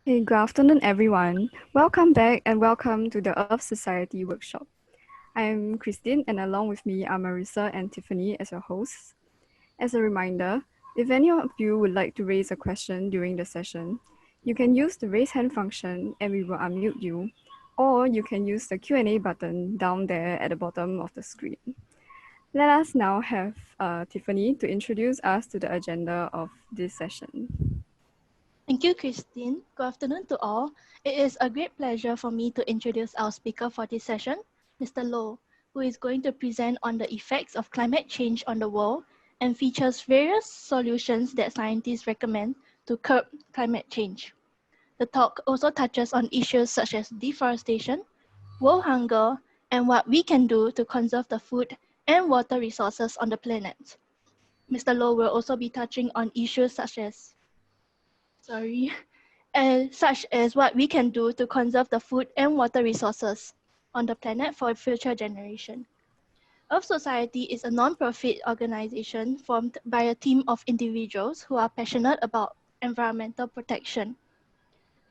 Hey, good afternoon, everyone. Welcome back and welcome to the Earth Society workshop. I'm Christine, and along with me are Marissa and Tiffany as your hosts. As a reminder, if any of you would like to raise a question during the session, you can use the raise hand function and we will unmute you, or you can use the Q&A button down there at the bottom of the screen. Let us now have Tiffany to introduce us to the agenda of this session. Thank you, Christine. Good afternoon to all. It is a great pleasure for me to introduce our speaker for this session, Mr. Loh, who is going to present on the effects of climate change on the world and features various solutions that scientists recommend to curb climate change. The talk also touches on issues such as deforestation, world hunger, and what we can do to conserve the food and water resources on the planet. Mr. Loh will also be touching on issues such as what we can do to conserve the food and water resources on the planet for future generations. Earth Society is a non-profit organization formed by a team of individuals who are passionate about environmental protection.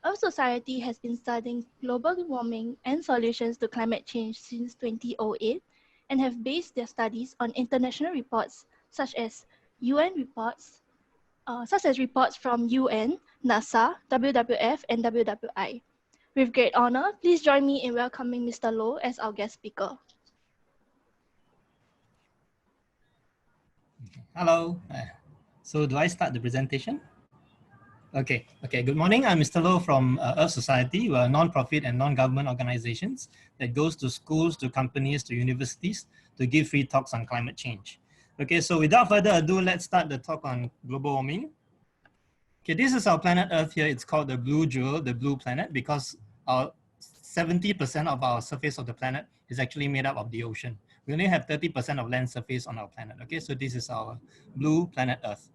Earth Society has been studying global warming and solutions to climate change since 2008 and have based their studies on international reports such as reports from UN, NASA, WWF, and WWI. With great honor, please join me in welcoming Mr. Loh as our guest speaker. Hello. So do I start the presentation? Okay. Good morning. I'm Mr. Loh from Earth Society. We're a non-profit and non-government organizations that goes to schools, to companies, to universities to give free talks on climate change. Okay, so without further ado, let's start the talk on global warming. Okay, this is our planet Earth here. It's called the blue jewel, the blue planet, because 70% of our surface of the planet is actually made up of the ocean. We only have 30% of land surface on our planet. Okay, so this is our blue planet Earth.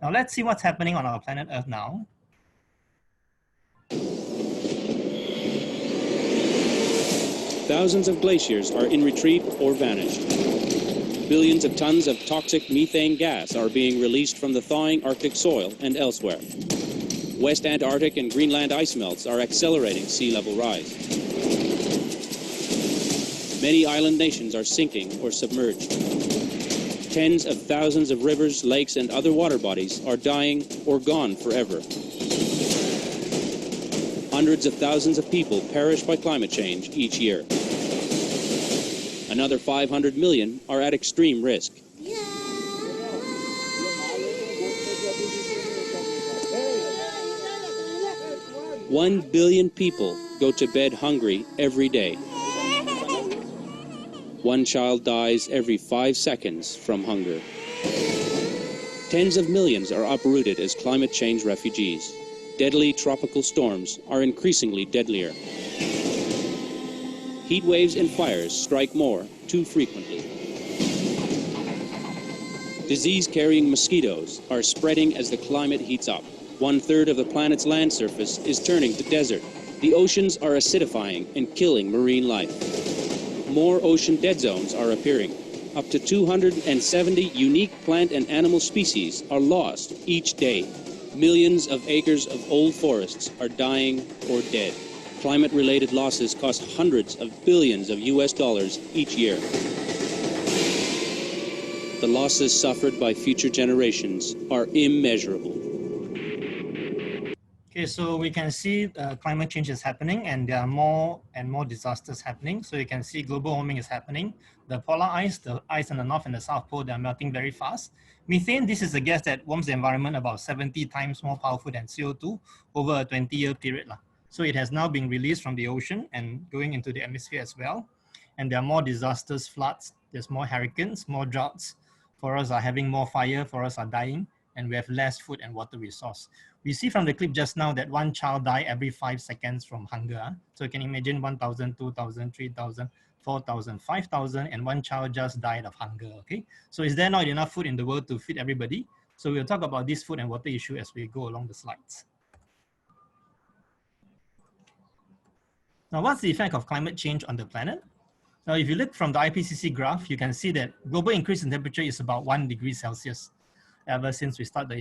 Now let's see what's happening on our planet Earth now. Thousands of glaciers are in retreat or vanished. Billions of tons of toxic methane gas are being released from the thawing Arctic soil and elsewhere. West Antarctic and Greenland ice melts are accelerating sea level rise. Many island nations are sinking or submerged. Tens of thousands of rivers, lakes, and other water bodies are dying or gone forever. Hundreds of thousands of people perish by climate change each year. Another 500 million are at extreme risk. 1 billion people go to bed hungry every day. One child dies every 5 seconds from hunger. Tens of millions are uprooted as climate change refugees. Deadly tropical storms are increasingly deadlier. Heat waves and fires strike more too frequently. Disease-carrying mosquitoes are spreading as the climate heats up. 1/3 of the planet's land surface is turning to desert. The oceans are acidifying and killing marine life. More ocean dead zones are appearing. Up to 270 unique plant and animal species are lost each day. Millions of acres of old forests are dying or dead. Climate-related losses cost hundreds of billions of US dollars each year. The losses suffered by future generations are immeasurable. Okay, so we can see climate change is happening and there are more and more disasters happening. So you can see global warming is happening. The polar ice, the ice in the North and the South Pole, they're melting very fast. Methane, this is a gas that warms the environment about 70 times more powerful than CO2 over a 20-year period. So it has now been released from the ocean and going into the atmosphere as well. And there are more disasters, floods, there's more hurricanes, more droughts. Forests are having more fire, forests are dying, and we have less food and water resource. We see from the clip just now that one child died every 5 seconds from hunger. So you can imagine 1,000, 2,000, 3,000, 4,000, 5,000, and one child just died of hunger, okay? So is there not enough food in the world to feed everybody? So we'll talk about this food and water issue as we go along the slides. Now, what's the effect of climate change on the planet? Now, if you look from the IPCC graph, you can see that global increase in temperature is about 1 degree Celsius. ever since we start the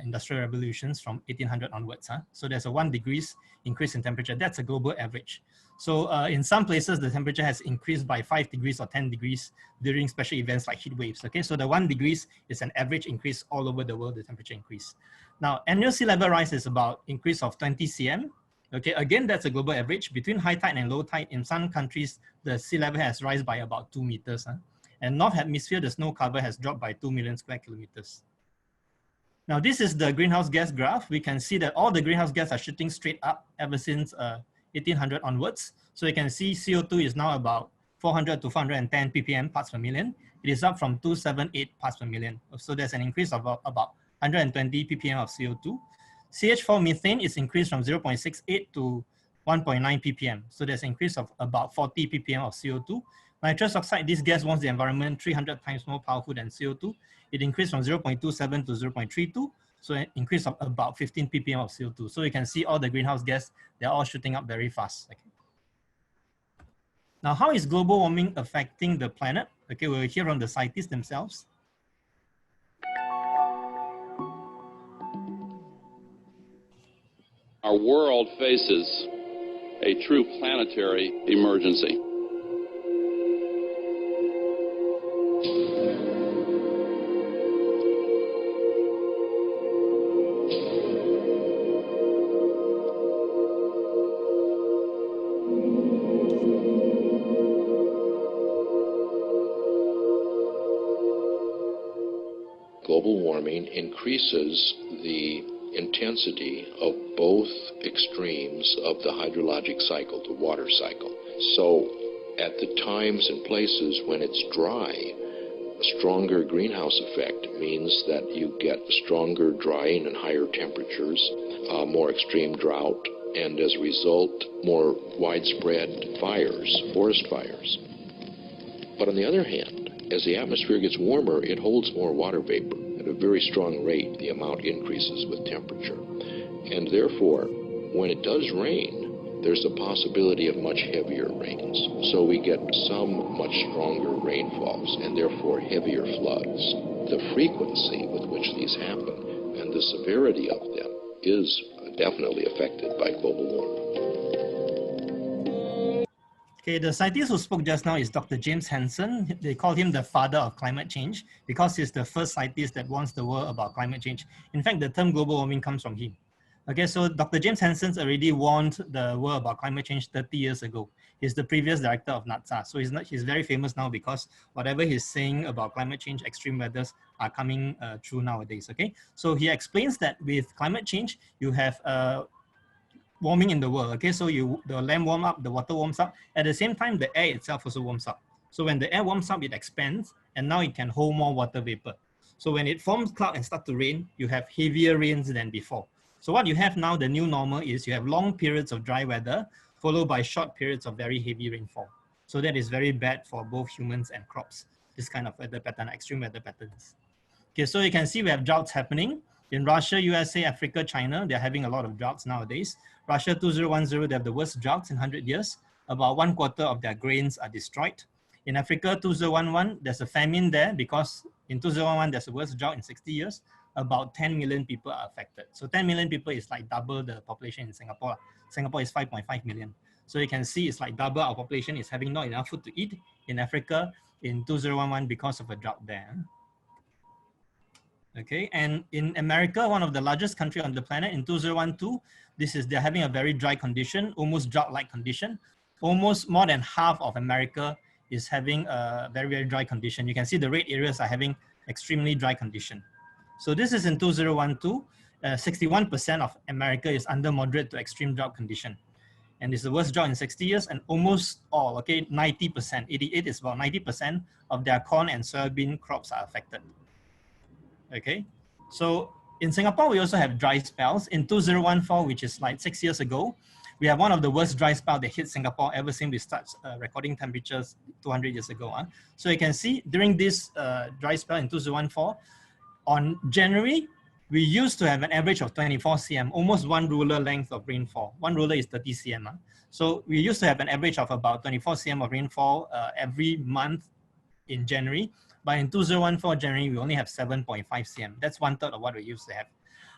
industrial revolutions from 1800 onwards. So there's a 1 degrees increase in temperature. That's a global average. So in some places, the temperature has increased by 5 degrees or 10 degrees during special events like heat waves. Okay, so the 1 degrees is an average increase all over the world, the temperature increase. Now, annual sea level rise is about increase of 20 cm. Okay, again, that's a global average. Between high tide and low tide, in some countries, the sea level has risen by about 2 meters. And North Hemisphere, the snow cover has dropped by 2 million square kilometers. Now, this is the greenhouse gas graph. We can see that all the greenhouse gas are shooting straight up ever since 1800 onwards. So you can see CO2 is now about 400 to 410 ppm parts per million. It is up from 278 parts per million. So there's an increase of about 120 ppm of CO2. CH4 methane is increased from 0.68 to 1.9 ppm. So there's an increase of about 40 ppm of CO2. Nitrous oxide, this gas warms the environment 300 times more powerful than CO2. It increased from 0.27 to 0.32. So an increase of about 15 ppm of CO2. So you can see all the greenhouse gas, they're all shooting up very fast. Okay. Now, how is global warming affecting the planet? Okay, we'll hear from the scientists themselves. Our world faces a true planetary emergency. Global warming increases the intensity of both extremes of the hydrologic cycle, the water cycle. So at the times and places when it's dry, a stronger greenhouse effect means that you get stronger drying and higher temperatures, more extreme drought, and as a result, more widespread fires, forest fires. But on the other hand, as the atmosphere gets warmer, it holds more water vapor. At a very strong rate, the amount increases with temperature. And therefore, when it does rain, there's a possibility of much heavier rains. So we get some much stronger rainfalls and therefore heavier floods. The frequency with which these happen and the severity of them is definitely affected by global warming. Okay, the scientist who spoke just now is Dr. James Hansen. They call him the father of climate change because he's the first scientist that warns the world about climate change. In fact, the term global warming comes from him. Okay, so Dr. James Hansen's already warned the world about climate change 30 years ago. He's the previous director of NASA. So he's very famous now because whatever he's saying about climate change, extreme weathers are coming true nowadays, okay? So he explains that with climate change, you have warming in the world, okay? So the land warms up, the water warms up. At the same time, the air itself also warms up. So when the air warms up, it expands, and now it can hold more water vapor. So when it forms cloud and starts to rain, you have heavier rains than before. So what you have now, the new normal, is you have long periods of dry weather, followed by short periods of very heavy rainfall. So that is very bad for both humans and crops, this kind of weather pattern, extreme weather patterns. Okay, so you can see we have droughts happening. In Russia, USA, Africa, China, they're having a lot of droughts nowadays. Russia 2010, they have the worst droughts in 100 years. About 1/4 of their grains are destroyed. In Africa 2011, there's a famine there because in 2011, there's the worst drought in 60 years. About 10 million people are affected. So 10 million people is like double the population in Singapore. Singapore is 5.5 million. So you can see it's like double our population is having not enough food to eat in Africa in 2011 because of a drought there. Okay, and in America, one of the largest country on the planet, in 2012, they're having a very dry condition, almost drought-like condition. Almost more than half of America is having a very, very dry condition. You can see the red areas are having extremely dry condition. So this is in 2012, 61% of America is under moderate to extreme drought condition. And it's the worst drought in 60 years, and almost all, okay, 90%, 88 is about 90% of their corn and soybean crops are affected. Okay, so in Singapore, we also have dry spells. In 2014, which is like 6 years ago, we have one of the worst dry spells that hit Singapore ever since we started recording temperatures 200 years ago. So you can see during this dry spell in 2014, on January, we used to have an average of 24 cm, almost one ruler length of rainfall. One ruler is 30 cm. So we used to have an average of about 24 cm of rainfall every month in January. But in 2014 January, we only have 7.5 cm. That's 1/3 of what we used to have.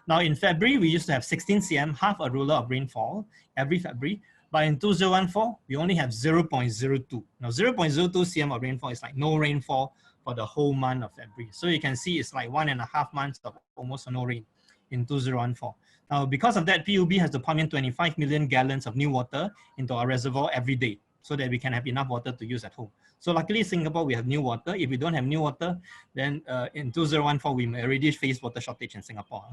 Now in February, we used to have 16 cm, half a ruler of rainfall every February. But in 2014, we only have 0.02. Now 0.02 cm of rainfall is like no rainfall for the whole month of February. So you can see it's like 1.5 months of almost no rain in 2014. Now, because of that, PUB has to pump in 25 million gallons of new water into our reservoir every day so that we can have enough water to use at home. So luckily, Singapore, we have new water. If we don't have new water, then in 2014, we may already face water shortage in Singapore.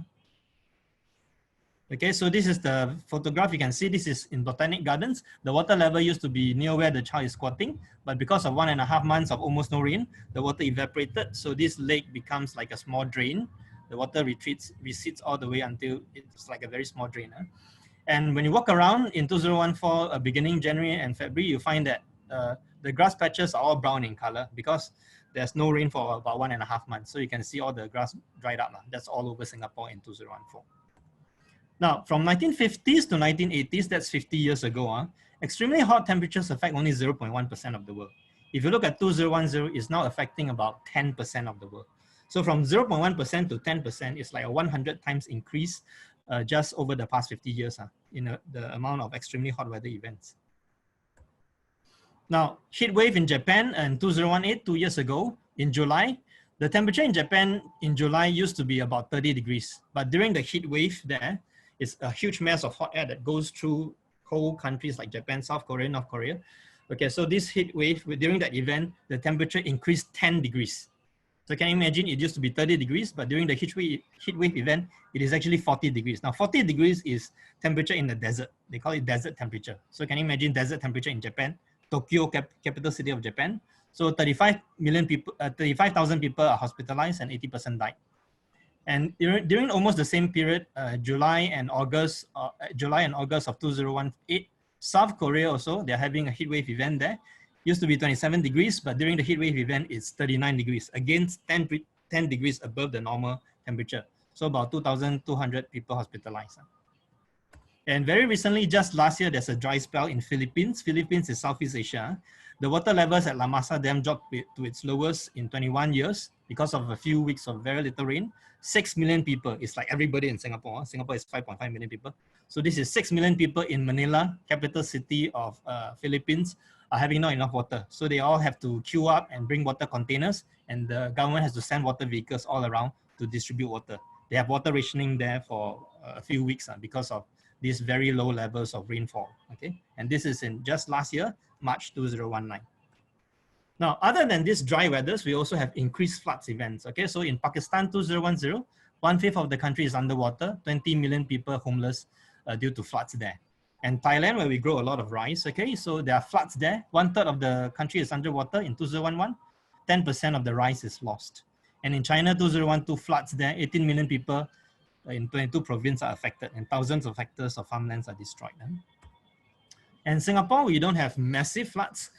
Okay, so this is the photograph. You can see this is in Botanic Gardens. The water level used to be near where the child is squatting, but because of 1.5 months of almost no rain, the water evaporated. So this lake becomes like a small drain. The water recedes all the way until it's like a very small drain. And when you walk around in 2014, beginning January and February, you find that the grass patches are all brown in color because there's no rain for about 1.5 months. So you can see all the grass dried up. That's all over Singapore in 2014. Now, from 1950s to 1980s, that's 50 years ago, extremely hot temperatures affect only 0.1% of the world. If you look at 2010, it's now affecting about 10% of the world. So from 0.1% to 10%, it's like a 100 times increase just over the past 50 years in the amount of extremely hot weather events. Now, heat wave in Japan in 2018, 2 years ago, in July, the temperature in Japan in July used to be about 30 degrees. But during the heat wave there, it's a huge mass of hot air that goes through whole countries like Japan, South Korea, North Korea. Okay, so this heat wave, during that event, the temperature increased 10 degrees. So can you imagine it used to be 30 degrees, but during the heat wave event, it is actually 40 degrees. Now 40 degrees is temperature in the desert. They call it desert temperature. So can you imagine desert temperature in Japan? Tokyo, capital city of Japan. So 35,000 people are hospitalized and 80% died. And during almost the same period, July and August of 2018, South Korea also, they're having a heat wave event there. Used to be 27 degrees, but during the heat wave event, it's 39 degrees, against 10 degrees above the normal temperature. So about 2,200 people hospitalized. And very recently, just last year, there's a dry spell in Philippines. Philippines is Southeast Asia. The water levels at La Masa Dam dropped to its lowest in 21 years because of a few weeks of very little rain. 6 million people, it's like everybody in Singapore. Singapore is 5.5 million people. So this is 6 million people in Manila, capital city of Philippines, are having not enough water. So they all have to queue up and bring water containers, and the government has to send water vehicles all around to distribute water. They have water rationing there for a few weeks because of these very low levels of rainfall, okay? And this is in just last year, March 2019. Now, other than these dry weathers, we also have increased floods events, okay? So in Pakistan 2010, 1/5 of the country is underwater, 20 million people homeless due to floods there. And Thailand, where we grow a lot of rice, okay? So there are floods there. 1/3 of the country is underwater in 2011, 10% of the rice is lost. And in China 2012, floods there, 18 million people in 22 provinces are affected and thousands of hectares of farmlands are destroyed. And Singapore, we don't have massive floods,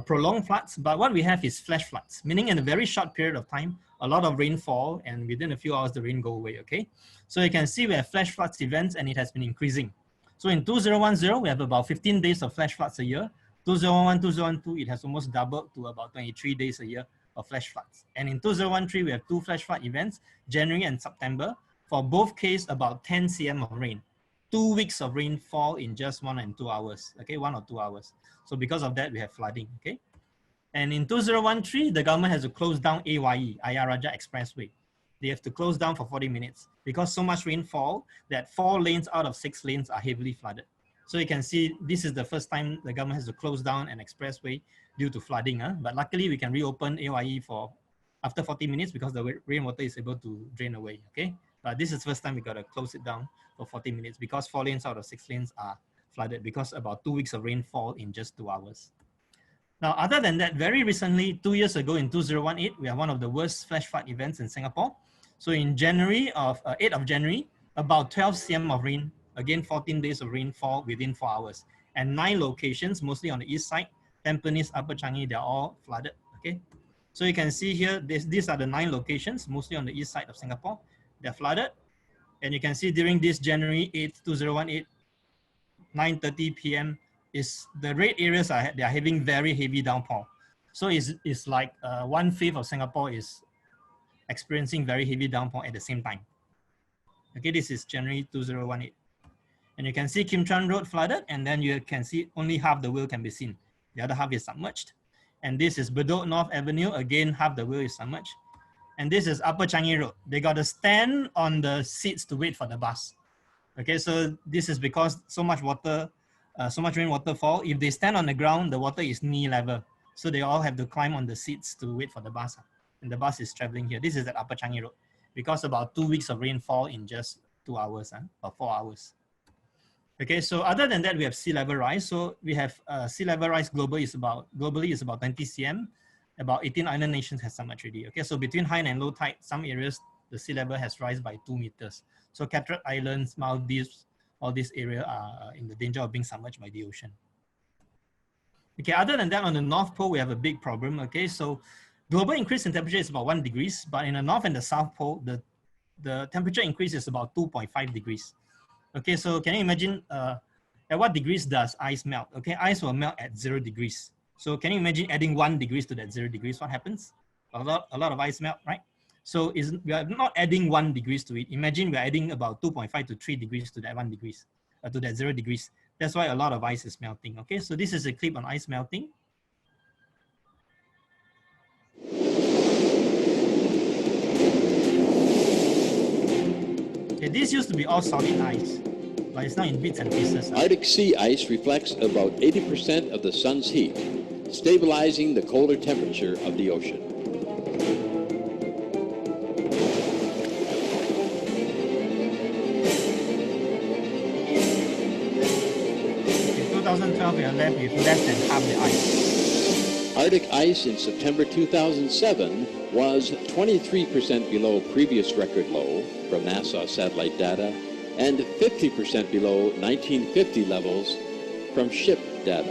prolonged floods, but what we have is flash floods, meaning in a very short period of time, a lot of rainfall, and within a few hours, the rain go away, okay? So you can see we have flash floods events and it has been increasing. So in 2010, we have about 15 days of flash floods a year. 2011, 2012, it has almost doubled to about 23 days a year of flash floods. And in 2013, we have 2 flash flood events, January and September. For both cases, about 10 cm of rain. 2 weeks of rainfall in just 1 and 2 hours, okay, 1 or 2 hours. So because of that, we have flooding, okay? And in 2013, the government has to close down AYE, Ayer Rajah Expressway. They have to close down for 40 minutes because so much rainfall that 4 lanes out of 6 lanes are heavily flooded. So you can see this is the first time the government has to close down an expressway due to flooding. But luckily, we can reopen AYE for after 40 minutes because the rainwater is able to drain away, okay? But this is the first time we got to close it down for 40 minutes because 4 lanes out of 6 lanes are flooded because about 2 weeks of rainfall in just 2 hours. Now, other than that, very recently, 2 years ago in 2018, we have one of the worst flash flood events in Singapore. So in January 8th of January, about 12 cm of rain, again 14 days of rainfall within 4 hours. And 9 locations, mostly on the east side, Tampines, Upper Changi, they're all flooded, okay? So you can see here, these are the 9 locations, mostly on the east side of Singapore. They're flooded. And you can see during this January 8th, 2018, 9:30 p.m. is the red areas they are having very heavy downpour. So it's like 1/5 of Singapore is experiencing very heavy downpour at the same time. Okay, this is January 2018. And you can see Kim Chuan Road flooded, and then you can see only half the wheel can be seen. The other half is submerged. And this is Bedok North Avenue. Again, half the wheel is submerged. And this is Upper Changi Road. They got to stand on the seats to wait for the bus. Okay, so this is because so much water, so much rainwater fall. If they stand on the ground, the water is knee level. So they all have to climb on the seats to wait for the bus. And the bus is traveling here. This is at Upper Changi Road, because about 2 weeks of rainfall in just 2 hours or 4 hours. Okay, so other than that, we have sea level rise. So we have sea level rise globally is about 20 cm. About 18 island nations have some much already. Okay, so between high and low tide, some areas the sea level has risen by 2 meters. So Cataract Islands, Maldives, all this area are in the danger of being submerged by the ocean. Okay, other than that, on the North Pole, we have a big problem. Okay, so global increase in temperature is about 1 degree, but in the North and the South Pole, the temperature increase is about 2.5 degrees. Okay, so can you imagine at what degrees does ice melt? Okay, ice will melt at 0 degrees. So can you imagine adding 1 degree to that 0 degrees? What happens? A lot of ice melt, right? So we are not adding 1 degree to it. Imagine we're adding about 2.5 to 3 degrees to that 1 degree, to that 0 degrees. That's why a lot of ice is melting. Okay, so this is a clip on ice melting. Okay, this used to be all solid ice, but it's now in bits and pieces. Arctic sea ice reflects about 80% of the sun's heat, stabilizing the colder temperature of the ocean. In 2012, we are left with less than half the ice. Arctic ice in September 2007 was 23% below previous record low from NASA satellite data and 50% below 1950 levels from ship data.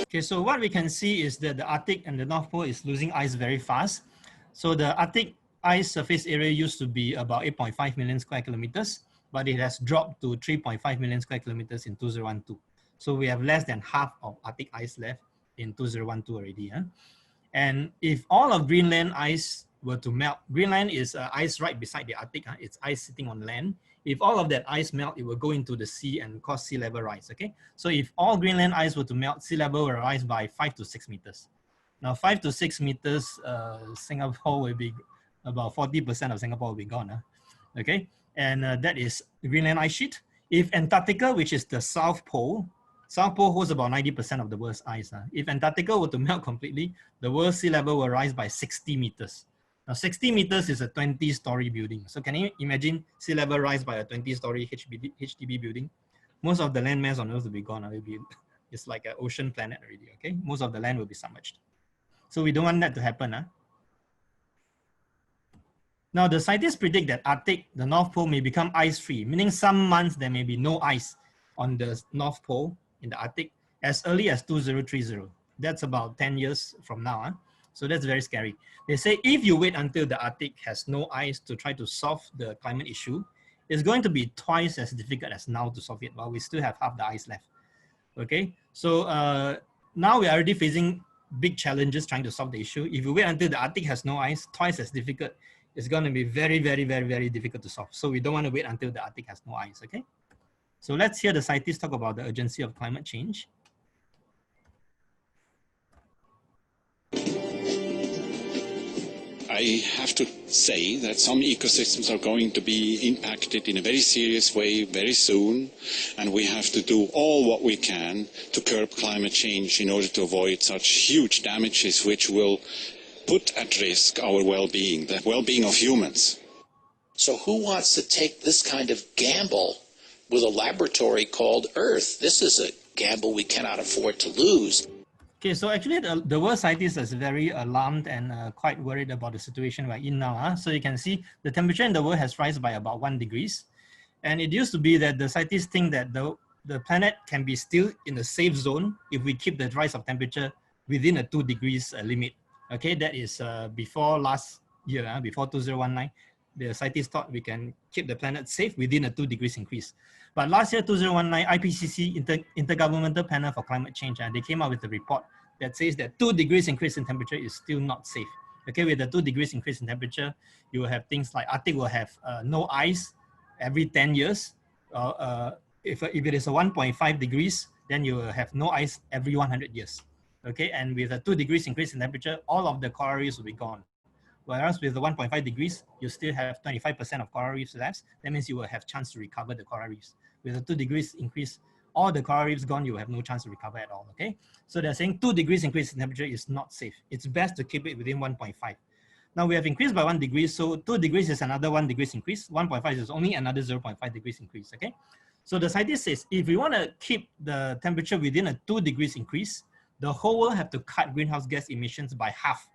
Okay, so what we can see is that the Arctic and the North Pole is losing ice very fast. So the Arctic ice surface area used to be about 8.5 million square kilometers, but it has dropped to 3.5 million square kilometers in 2012. So we have less than half of Arctic ice left in 2012 already. And if all of Greenland ice were to melt, Greenland is ice right beside the Arctic. It's ice sitting on land. If all of that ice melt, it will go into the sea and cause sea level rise. Okay, so if all Greenland ice were to melt, sea level will rise by 5 to 6 meters. Now 5 to 6 meters, Singapore will be about 40% of Singapore will be gone. Okay, and that is the Greenland ice sheet. If Antarctica, which is the South Pole holds about 90% of the world's ice. If Antarctica were to melt completely, the world sea level will rise by 60 meters. Now 60 meters is a 20-story building. So can you imagine sea level rise by a 20-story HDB building? Most of the land mass on Earth will be gone. It's like an ocean planet already, okay? Most of the land will be submerged. So we don't want that to happen. Now the scientists predict that Arctic, the North Pole, may become ice-free, meaning some months there may be no ice on the North Pole in the Arctic as early as 2030. That's about 10 years from now. So that's very scary. They say if you wait until the Arctic has no ice to try to solve the climate issue, it's going to be twice as difficult as now to solve it, while we still have half the ice left. Okay, so now we're already facing big challenges trying to solve the issue. If you wait until the Arctic has no ice, twice as difficult, it's going to be very, very, very, very difficult to solve. So we don't want to wait until the Arctic has no ice, okay? So let's hear the scientists talk about the urgency of climate change. I have to say that some ecosystems are going to be impacted in a very serious way very soon, and we have to do all what we can to curb climate change in order to avoid such huge damages which will put at risk our well-being, the well-being of humans. So who wants to take this kind of gamble with a laboratory called Earth? This is a gamble we cannot afford to lose. Okay, so actually the world scientists is very alarmed and quite worried about the situation we're in now. So you can see the temperature in the world has risen by about 1 degree. And it used to be that the scientists think that the planet can be still in a safe zone if we keep the rise of temperature within a 2 degrees limit. Okay, that is before last year, before 2019, the scientists thought we can keep the planet safe within a 2 degrees increase. But last year, 2019, IPCC, Intergovernmental Panel for Climate Change, they came out with a report that says that 2 degrees increase in temperature is still not safe. Okay, with the 2 degrees increase in temperature, you will have things like Arctic will have no ice every 10 years. If it is a 1.5 degrees, then you will have no ice every 100 years. Okay, and with a 2 degrees increase in temperature, all of the coral reefs will be gone. Whereas with the 1.5 degrees, you still have 25% of coral reefs left. That means you will have chance to recover the coral reefs. With a 2 degrees increase, all the coral reefs gone, you will have no chance to recover at all, okay? So they're saying 2 degrees increase in temperature is not safe. It's best to keep it within 1.5. Now we have increased by 1 degree, so 2 degrees is another 1 degrees increase. 1.5 is only another 0.5 degrees increase, okay? So the scientist says, if we want to keep the temperature within a 2 degrees increase, the whole world have to cut greenhouse gas emissions by half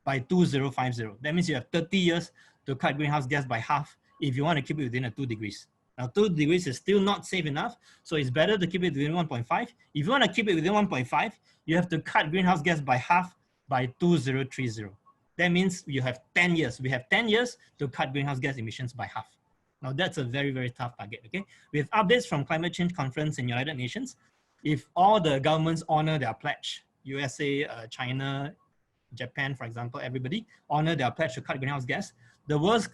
by 2050. That means you have 30 years to cut greenhouse gas by half if you want to keep it within a 2 degrees. Now 2 degrees is still not safe enough, so it's better to keep it within 1.5. If you want to keep it within 1.5, you have to cut greenhouse gas by half by 2030. That means you have 10 years. We have 10 years to cut greenhouse gas emissions by half. Now that's a very, very tough target, okay? With updates from Climate Change Conference in United Nations, if all the governments honor their pledge, USA, China, Japan, for example, everybody honor their pledge to cut greenhouse gas, the world's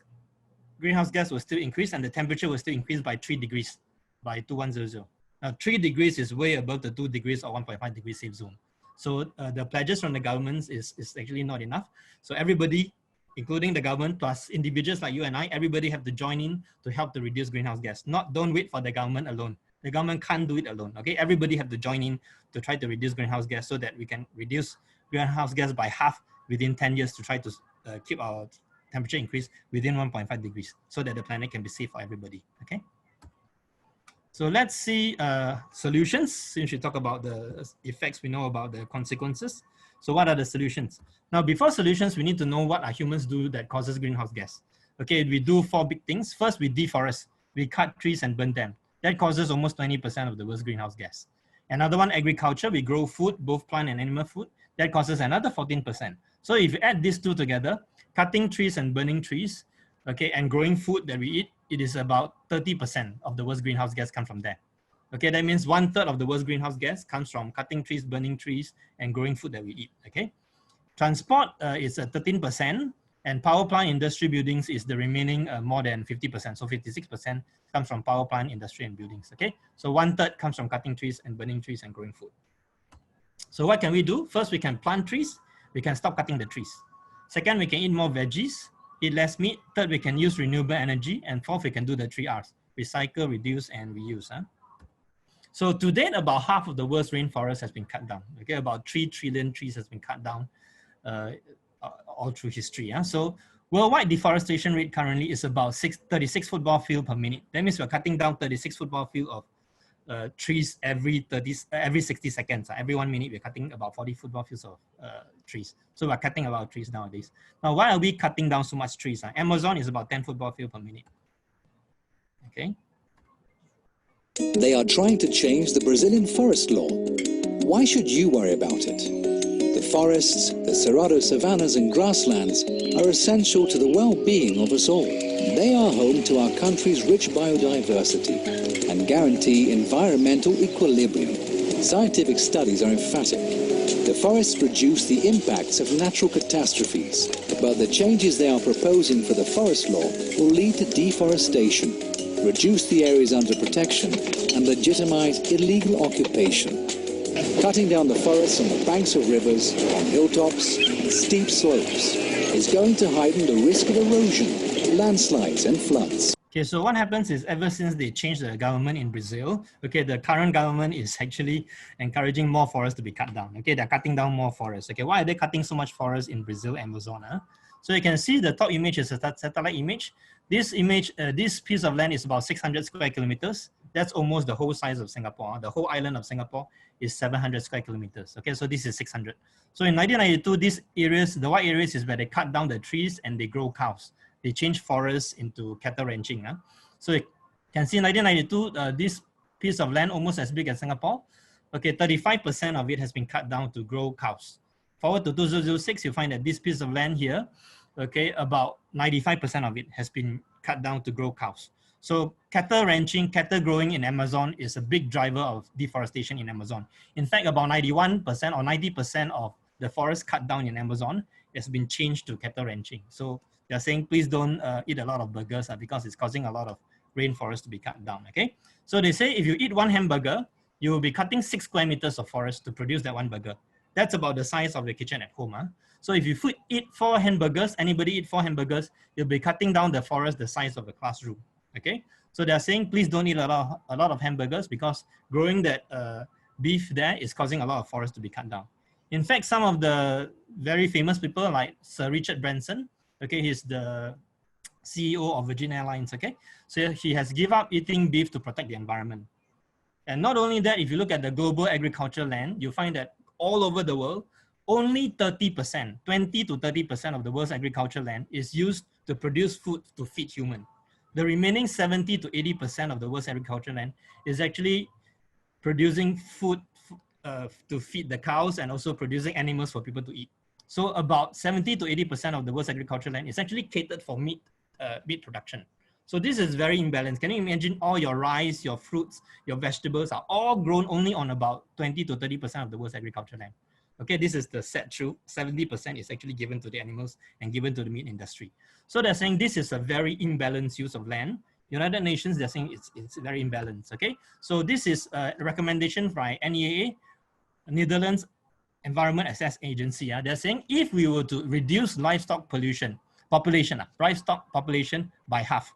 greenhouse gas will still increase and the temperature will still increase by 3 degrees by 2100. Now 3 degrees is way above the 2 degrees or 1.5 degree safe zone. So the pledges from the governments is actually not enough. So everybody, including the government plus individuals like you and I, everybody have to join in to help to reduce greenhouse gas. Don't wait for the government alone. The government can't do it alone, okay? Everybody have to join in to try to reduce greenhouse gas so that we can reduce greenhouse gas by half within 10 years to try to keep our temperature increase within 1.5 degrees so that the planet can be safe for everybody, okay? So let's see solutions. Since we talk about the effects, we know about the consequences. So what are the solutions? Now, before solutions, we need to know what are humans do that causes greenhouse gas. Okay, we do 4 big things. First, we deforest. We cut trees and burn them. That causes almost 20% of the world's greenhouse gas. Another one, agriculture. We grow food, both plant and animal food. That causes another 14%. So if you add these two together, cutting trees and burning trees, okay, and growing food that we eat, it is about 30% of the world's greenhouse gas come from there. Okay, that means 1/3 of the world's greenhouse gas comes from cutting trees, burning trees, and growing food that we eat, okay? Transport is 13%, and power plant industry buildings is the remaining more than 50%. So 56% comes from power plant industry and buildings, okay? So 1/3 comes from cutting trees and burning trees and growing food. So what can we do? First, we can plant trees. We can stop cutting the trees. Second, we can eat more veggies, eat less meat. Third, we can use renewable energy. And fourth, we can do the 3 Rs, recycle, reduce, and reuse. So to date, about half of the world's rainforest has been cut down. Okay, about 3 trillion trees has been cut down all through history. So worldwide deforestation rate currently is about 36 football field per minute. That means we're cutting down 36 football field of trees every 60 seconds. Every 1 minute, we're cutting about 40 football fields of trees. So we're cutting a lot of trees nowadays. Now, why are we cutting down so much trees? Amazon is about 10 football field per minute. Okay. They are trying to change the Brazilian forest law. Why should you worry about it? The forests, the Cerrado savannas and grasslands are essential to the well-being of us all. They are home to our country's rich biodiversity and guarantee environmental equilibrium. Scientific studies are emphatic. The forests reduce the impacts of natural catastrophes, but the changes they are proposing for the forest law will lead to deforestation, reduce the areas under protection, and legitimize illegal occupation. Cutting down the forests on the banks of rivers, on hilltops, and steep slopes is going to heighten the risk of erosion, landslides, and floods. Okay, so what happens is ever since they changed the government in Brazil, okay, the current government is actually encouraging more forests to be cut down. Okay, they're cutting down more forests. Okay, why are they cutting so much forest in Brazil, Amazon? So you can see the top image is a satellite image. This image, this piece of land is about 600 square kilometers. That's almost the whole size of Singapore. The whole island of Singapore is 700 square kilometers. Okay, so this is 600. So in 1992, these areas, the white areas is where they cut down the trees and they grow cows. They change forests into cattle ranching. So you can see in 1992, this piece of land almost as big as Singapore. Okay, 35% of it has been cut down to grow cows. Forward to 2006, you find that this piece of land here, okay, about 95% of it has been cut down to grow cows. So cattle ranching, cattle growing in Amazon is a big driver of deforestation in Amazon. In fact, about 91% or 90% of the forest cut down in Amazon has been changed to cattle ranching. So they're saying, please don't eat a lot of burgers because it's causing a lot of rainforest to be cut down, okay? So they say if you eat one hamburger, you will be cutting 6 square meters of forest to produce that one burger. That's about the size of the kitchen at home. Huh? So if you eat 4 hamburgers, anybody eat 4 hamburgers, you'll be cutting down the forest the size of a classroom. Okay, so they're saying please don't eat a lot of hamburgers because growing that beef there is causing a lot of forest to be cut down. In fact, some of the very famous people like Sir Richard Branson, okay, he's the CEO of Virgin Airlines, okay, so he has given up eating beef to protect the environment. And not only that, if you look at the global agricultural land, you find that all over the world, only 30%, 20 to 30% of the world's agricultural land is used to produce food to feed humans. The remaining 70 to 80% of the world's agricultural land is actually producing food to feed the cows and also producing animals for people to eat. So about 70 to 80% of the world's agricultural land is actually catered for meat production. So this is very imbalanced. Can you imagine all your rice, your fruits, your vegetables are all grown only on about 20 to 30% of the world's agricultural land. Okay, this is the sad truth. 70% is actually given to the animals and given to the meat industry. So they're saying this is a very imbalanced use of land. United Nations, they're saying it's very imbalanced, okay? So this is a recommendation by NEAA, Netherlands Environment Access Agency. They're saying if we were to reduce livestock population by half.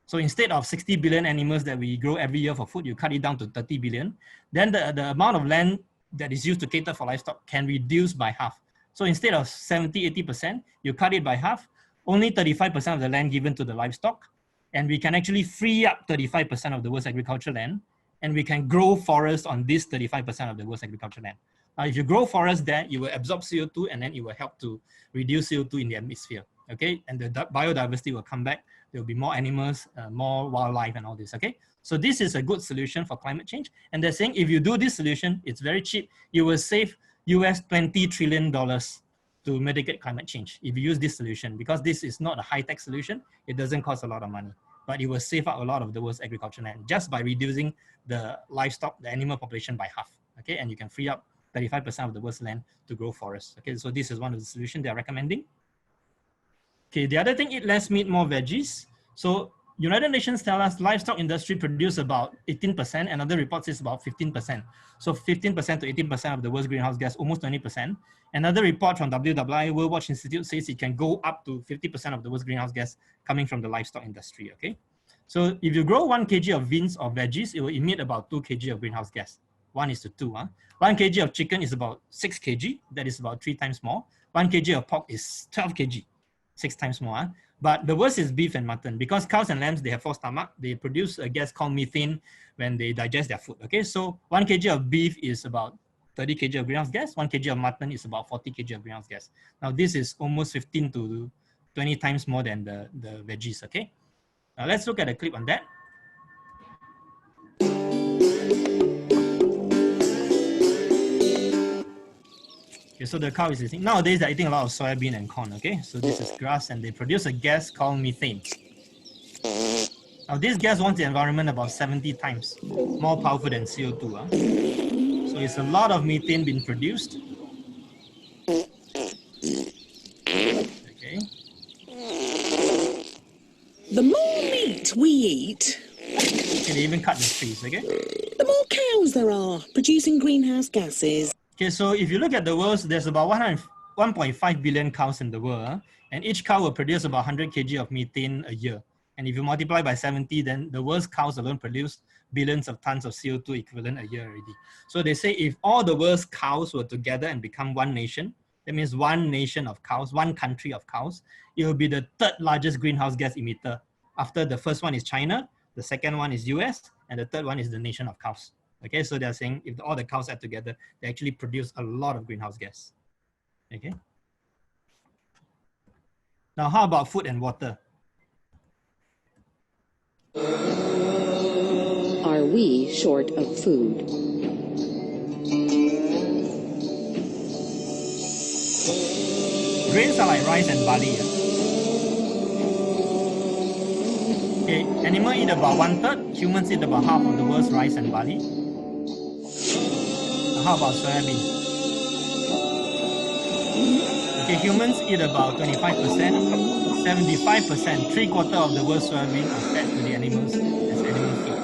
So instead of 60 billion animals that we grow every year for food, you cut it down to 30 billion, then the amount of land that is used to cater for livestock can reduce by half. So instead of 70, 80%, you cut it by half, only 35% of the land given to the livestock, and we can actually free up 35% of the world's agricultural land, and we can grow forests on this 35% of the world's agricultural land. Now, if you grow forests there, you will absorb CO2, and then it will help to reduce CO2 in the atmosphere, okay? And the biodiversity will come back. There will be more animals, more wildlife and all this, okay? So this is a good solution for climate change. And they're saying if you do this solution, it's very cheap. You will save US $20 trillion to mitigate climate change if you use this solution, because this is not a high-tech solution. It doesn't cost a lot of money, but it will save up a lot of the world's agricultural land just by reducing the livestock, the animal population by half, okay? And you can free up 35% of the world's land to grow forests, okay? So this is one of the solutions they're recommending. Okay, the other thing, eat less meat, more veggies. So United Nations tell us livestock industry produce about 18%, and other reports is about 15%. So 15% to 18% of the world's greenhouse gas, almost 20%. Another report from WWI, World Watch Institute, says it can go up to 50% of the world's greenhouse gas coming from the livestock industry, okay? So if you grow 1 kg of beans or veggies, it will emit about 2 kg of greenhouse gas. 1:2, huh? 1 kg of chicken is about 6 kg, that is about 3 times more. 1 kg of pork is 12 kg, 6 times more. Huh? But the worst is beef and mutton, because cows and lambs, they have 4 stomachs. They produce a gas called methane when they digest their food, okay? So 1 kg of beef is about 30 kg of greenhouse gas. 1 kg of mutton is about 40 kg of greenhouse gas. Now this is almost 15 to 20 times more than the veggies, okay? Now let's look at a clip on that. Okay, so the cow is eating. Nowadays, they're eating a lot of soybean and corn, okay? So this is grass, and they produce a gas called methane. Now, this gas wants the environment about 70 times more powerful than CO2. Huh? So it's a lot of methane being produced. Okay. The more meat we eat, okay, they even cut the trees, okay? The more cows there are, producing greenhouse gases. Okay, so if you look at the world, there's about 1.5 billion cows in the world, and each cow will produce about 100 kg of methane a year. And if you multiply by 70, then the world's cows alone produce billions of tons of CO2 equivalent a year already. So they say if all the world's cows were together and become one nation, that means one nation of cows, one country of cows, it will be the 3rd largest greenhouse gas emitter. After the first one is China, the second one is US, and the third one is the nation of cows. Okay, so they're saying if all the cows add together, they actually produce a lot of greenhouse gas. Okay. Now, how about food and water? Are we short of food? Grains are like rice and barley. Okay, animal eat about 1/3, humans eat about half of the world's rice and barley. How about soybean? Okay, humans eat about 25%, 75%, 3/4 of the world's soybean are fed to the animals as animal feed.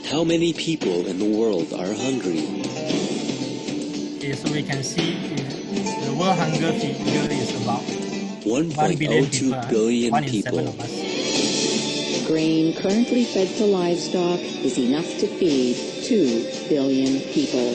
How many people in the world are hungry? Okay, so we can see the world hunger figure is about 1.02 billion 1 in people. 7 of us. Grain currently fed to livestock is enough to feed 2 billion people.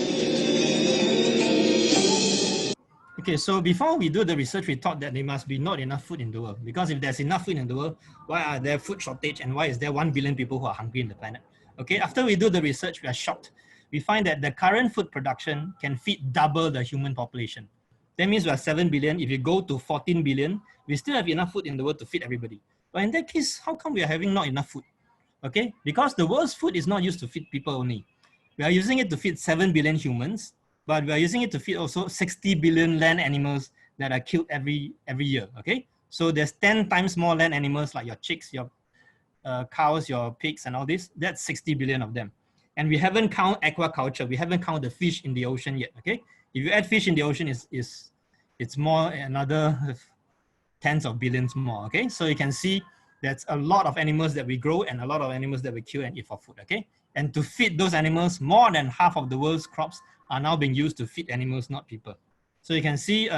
Okay, so before we do the research, we thought that there must be not enough food in the world. Because if there's enough food in the world, why are there food shortage and why is there 1 billion people who are hungry in the planet? Okay, after we do the research, we are shocked. We find that the current food production can feed double the human population. That means we are 7 billion. If you go to 14 billion, we still have enough food in the world to feed everybody. But in that case, how come we are having not enough food? Okay, because the world's food is not used to feed people only. We are using it to feed 7 billion humans, but we are using it to feed also 60 billion land animals that are killed every year, okay? So there's 10 times more land animals like your chicks, your cows, your pigs and all this. That's 60 billion of them. And we haven't counted aquaculture. We haven't counted the fish in the ocean yet, okay? If you add fish in the ocean, it's more another tens of billions more, okay? So you can see that's a lot of animals that we grow and a lot of animals that we kill and eat for food, okay? And to feed those animals, more than half of the world's crops are now being used to feed animals, not people. So you can see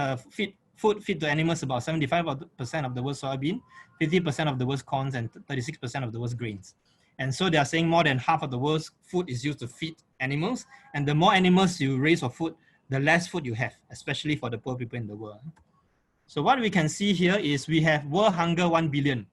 food feed to animals about 75% of the world's soybean, 50% of the world's corns, and 36% of the world's grains. And so they are saying more than half of the world's food is used to feed animals. And the more animals you raise for food, the less food you have, especially for the poor people in the world. So what we can see here is we have world hunger 1 billion.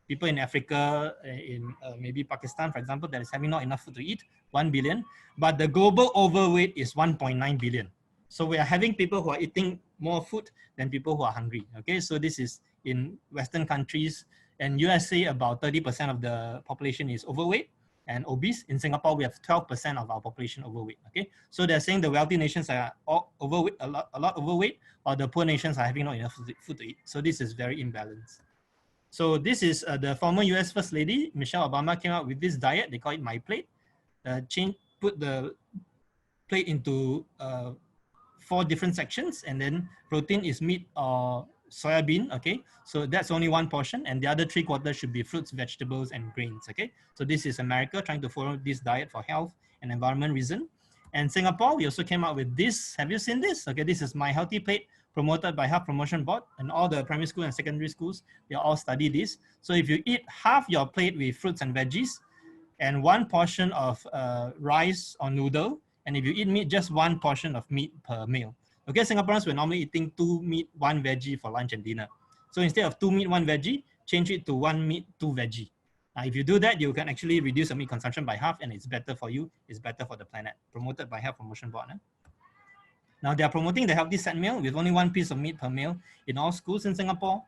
People in Africa, in maybe Pakistan, for example, that is having not enough food to eat, 1 billion. But the global overweight is 1.9 billion. So we are having people who are eating more food than people who are hungry. Okay, so this is in Western countries. And USA, about 30% of the population is overweight and obese. In Singapore, we have 12% of our population overweight. Okay, so they're saying the wealthy nations are all overweight, a lot overweight, or the poor nations are having not enough food to eat. So this is very imbalanced. So this is the former US First Lady, Michelle Obama, came out with this diet. They call it My Plate. Put the plate into 4 different sections, and then protein is meat or soybean, okay? So that's only 1 portion, and the other 3/4 should be fruits, vegetables, and grains, okay? So this is America trying to follow this diet for health and environment reason. And Singapore, we also came out with this. Have you seen this? Okay, this is My Healthy Plate, promoted by Health Promotion Board, and all the primary school and secondary schools, they all study this. So if you eat half your plate with fruits and veggies, and 1 portion of rice or noodle, and if you eat meat, just 1 portion of meat per meal. Okay, Singaporeans were normally eating 2 meat, 1 veggie for lunch and dinner. So instead of 2 meat, 1 veggie, change it to 1 meat, 2 veggie. If you do that, you can actually reduce your meat consumption by half, and it's better for you, it's better for the planet. Promoted by Health Promotion Board. Now they are promoting the healthy set meal with only 1 piece of meat per meal in all schools in Singapore.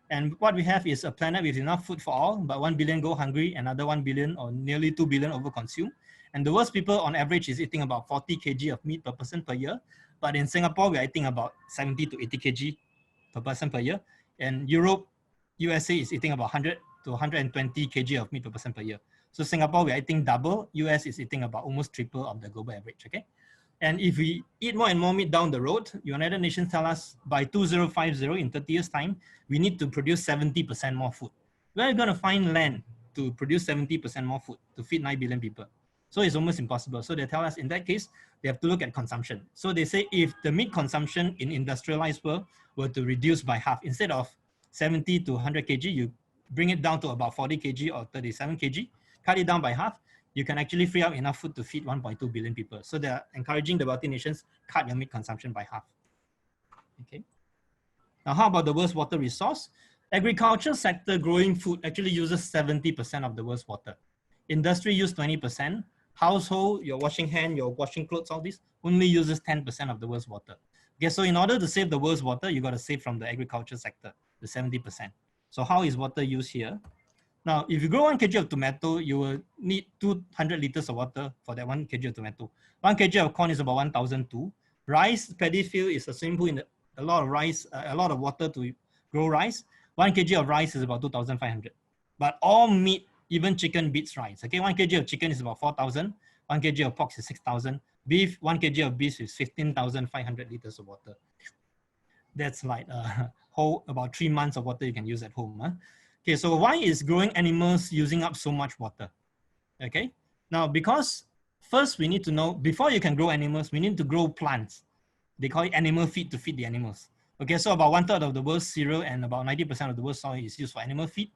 And what we have is a planet with enough food for all, but 1 billion go hungry, another 1 billion or nearly 2 billion overconsume. And the worst people on average is eating about 40 kg of meat per person per year. But in Singapore, we are eating about 70 to 80 kg per person per year. And Europe, USA is eating about 100 to 120 kg of meat per person per year. So Singapore, we are eating double. US is eating about almost triple of the global average, okay? And if we eat more and more meat down the road, United Nations tell us by 2050, in 30 years' time, we need to produce 70% more food. Where are we going to find land to produce 70% more food to feed 9 billion people? So it's almost impossible. So they tell us in that case, they have to look at consumption. So they say if the meat consumption in industrialized world were to reduce by half, instead of 70 to 100 kg, you bring it down to about 40 kg or 37 kg, cut it down by half, you can actually free up enough food to feed 1.2 billion people. So they're encouraging the wealthy nations, cut your meat consumption by half. Okay. Now, how about the world's water resource? Agriculture sector growing food actually uses 70% of the world's water. Industry use 20%. Household, your washing hand, your washing clothes, all this, only uses 10% of the world's water. Okay, so in order to save the world's water, you got to save from the agriculture sector, the 70%. So how is water used here? Now, if you grow 1 kg of tomato, you will need 200 liters of water for that 1 kg of tomato. 1 kg of corn is about 1,002. Rice paddy field is a swimming pool in the a lot of rice, a lot of water to grow rice. 1 kg of rice is about 2,500. But all meat, even chicken beats rice. Okay, 1 kg of chicken is about 4,000. 1 kg of pork is 6,000. Beef, 1 kg of beef is 15,500 liters of water. That's like about 3 months of water you can use at home. Huh? Okay, so why is growing animals using up so much water? Okay, now because first we need to know, before you can grow animals, we need to grow plants. They call it animal feed to feed the animals. Okay, so about 1/3 of the world's cereal and about 90% of the world's soil is used for animal feed.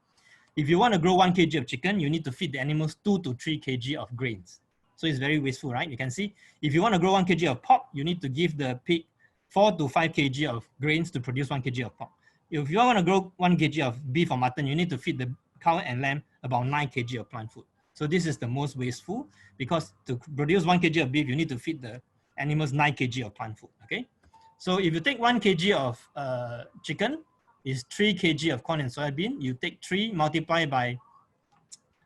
If you want to grow 1 kg of chicken, you need to feed the animals 2 to 3 kg of grains. So it's very wasteful, right? You can see, if you want to grow 1 kg of pork, you need to give the pig 4 to 5 kg of grains to produce 1 kg of pork. If you want to grow 1 kg of beef or mutton, you need to feed the cow and lamb about 9 kg of plant food. So this is the most wasteful, because to produce 1 kg of beef, you need to feed the animals 9 kg of plant food, okay? So if you take 1 kg of chicken, is 3 kg of corn and soybean. You take 3 multiplied by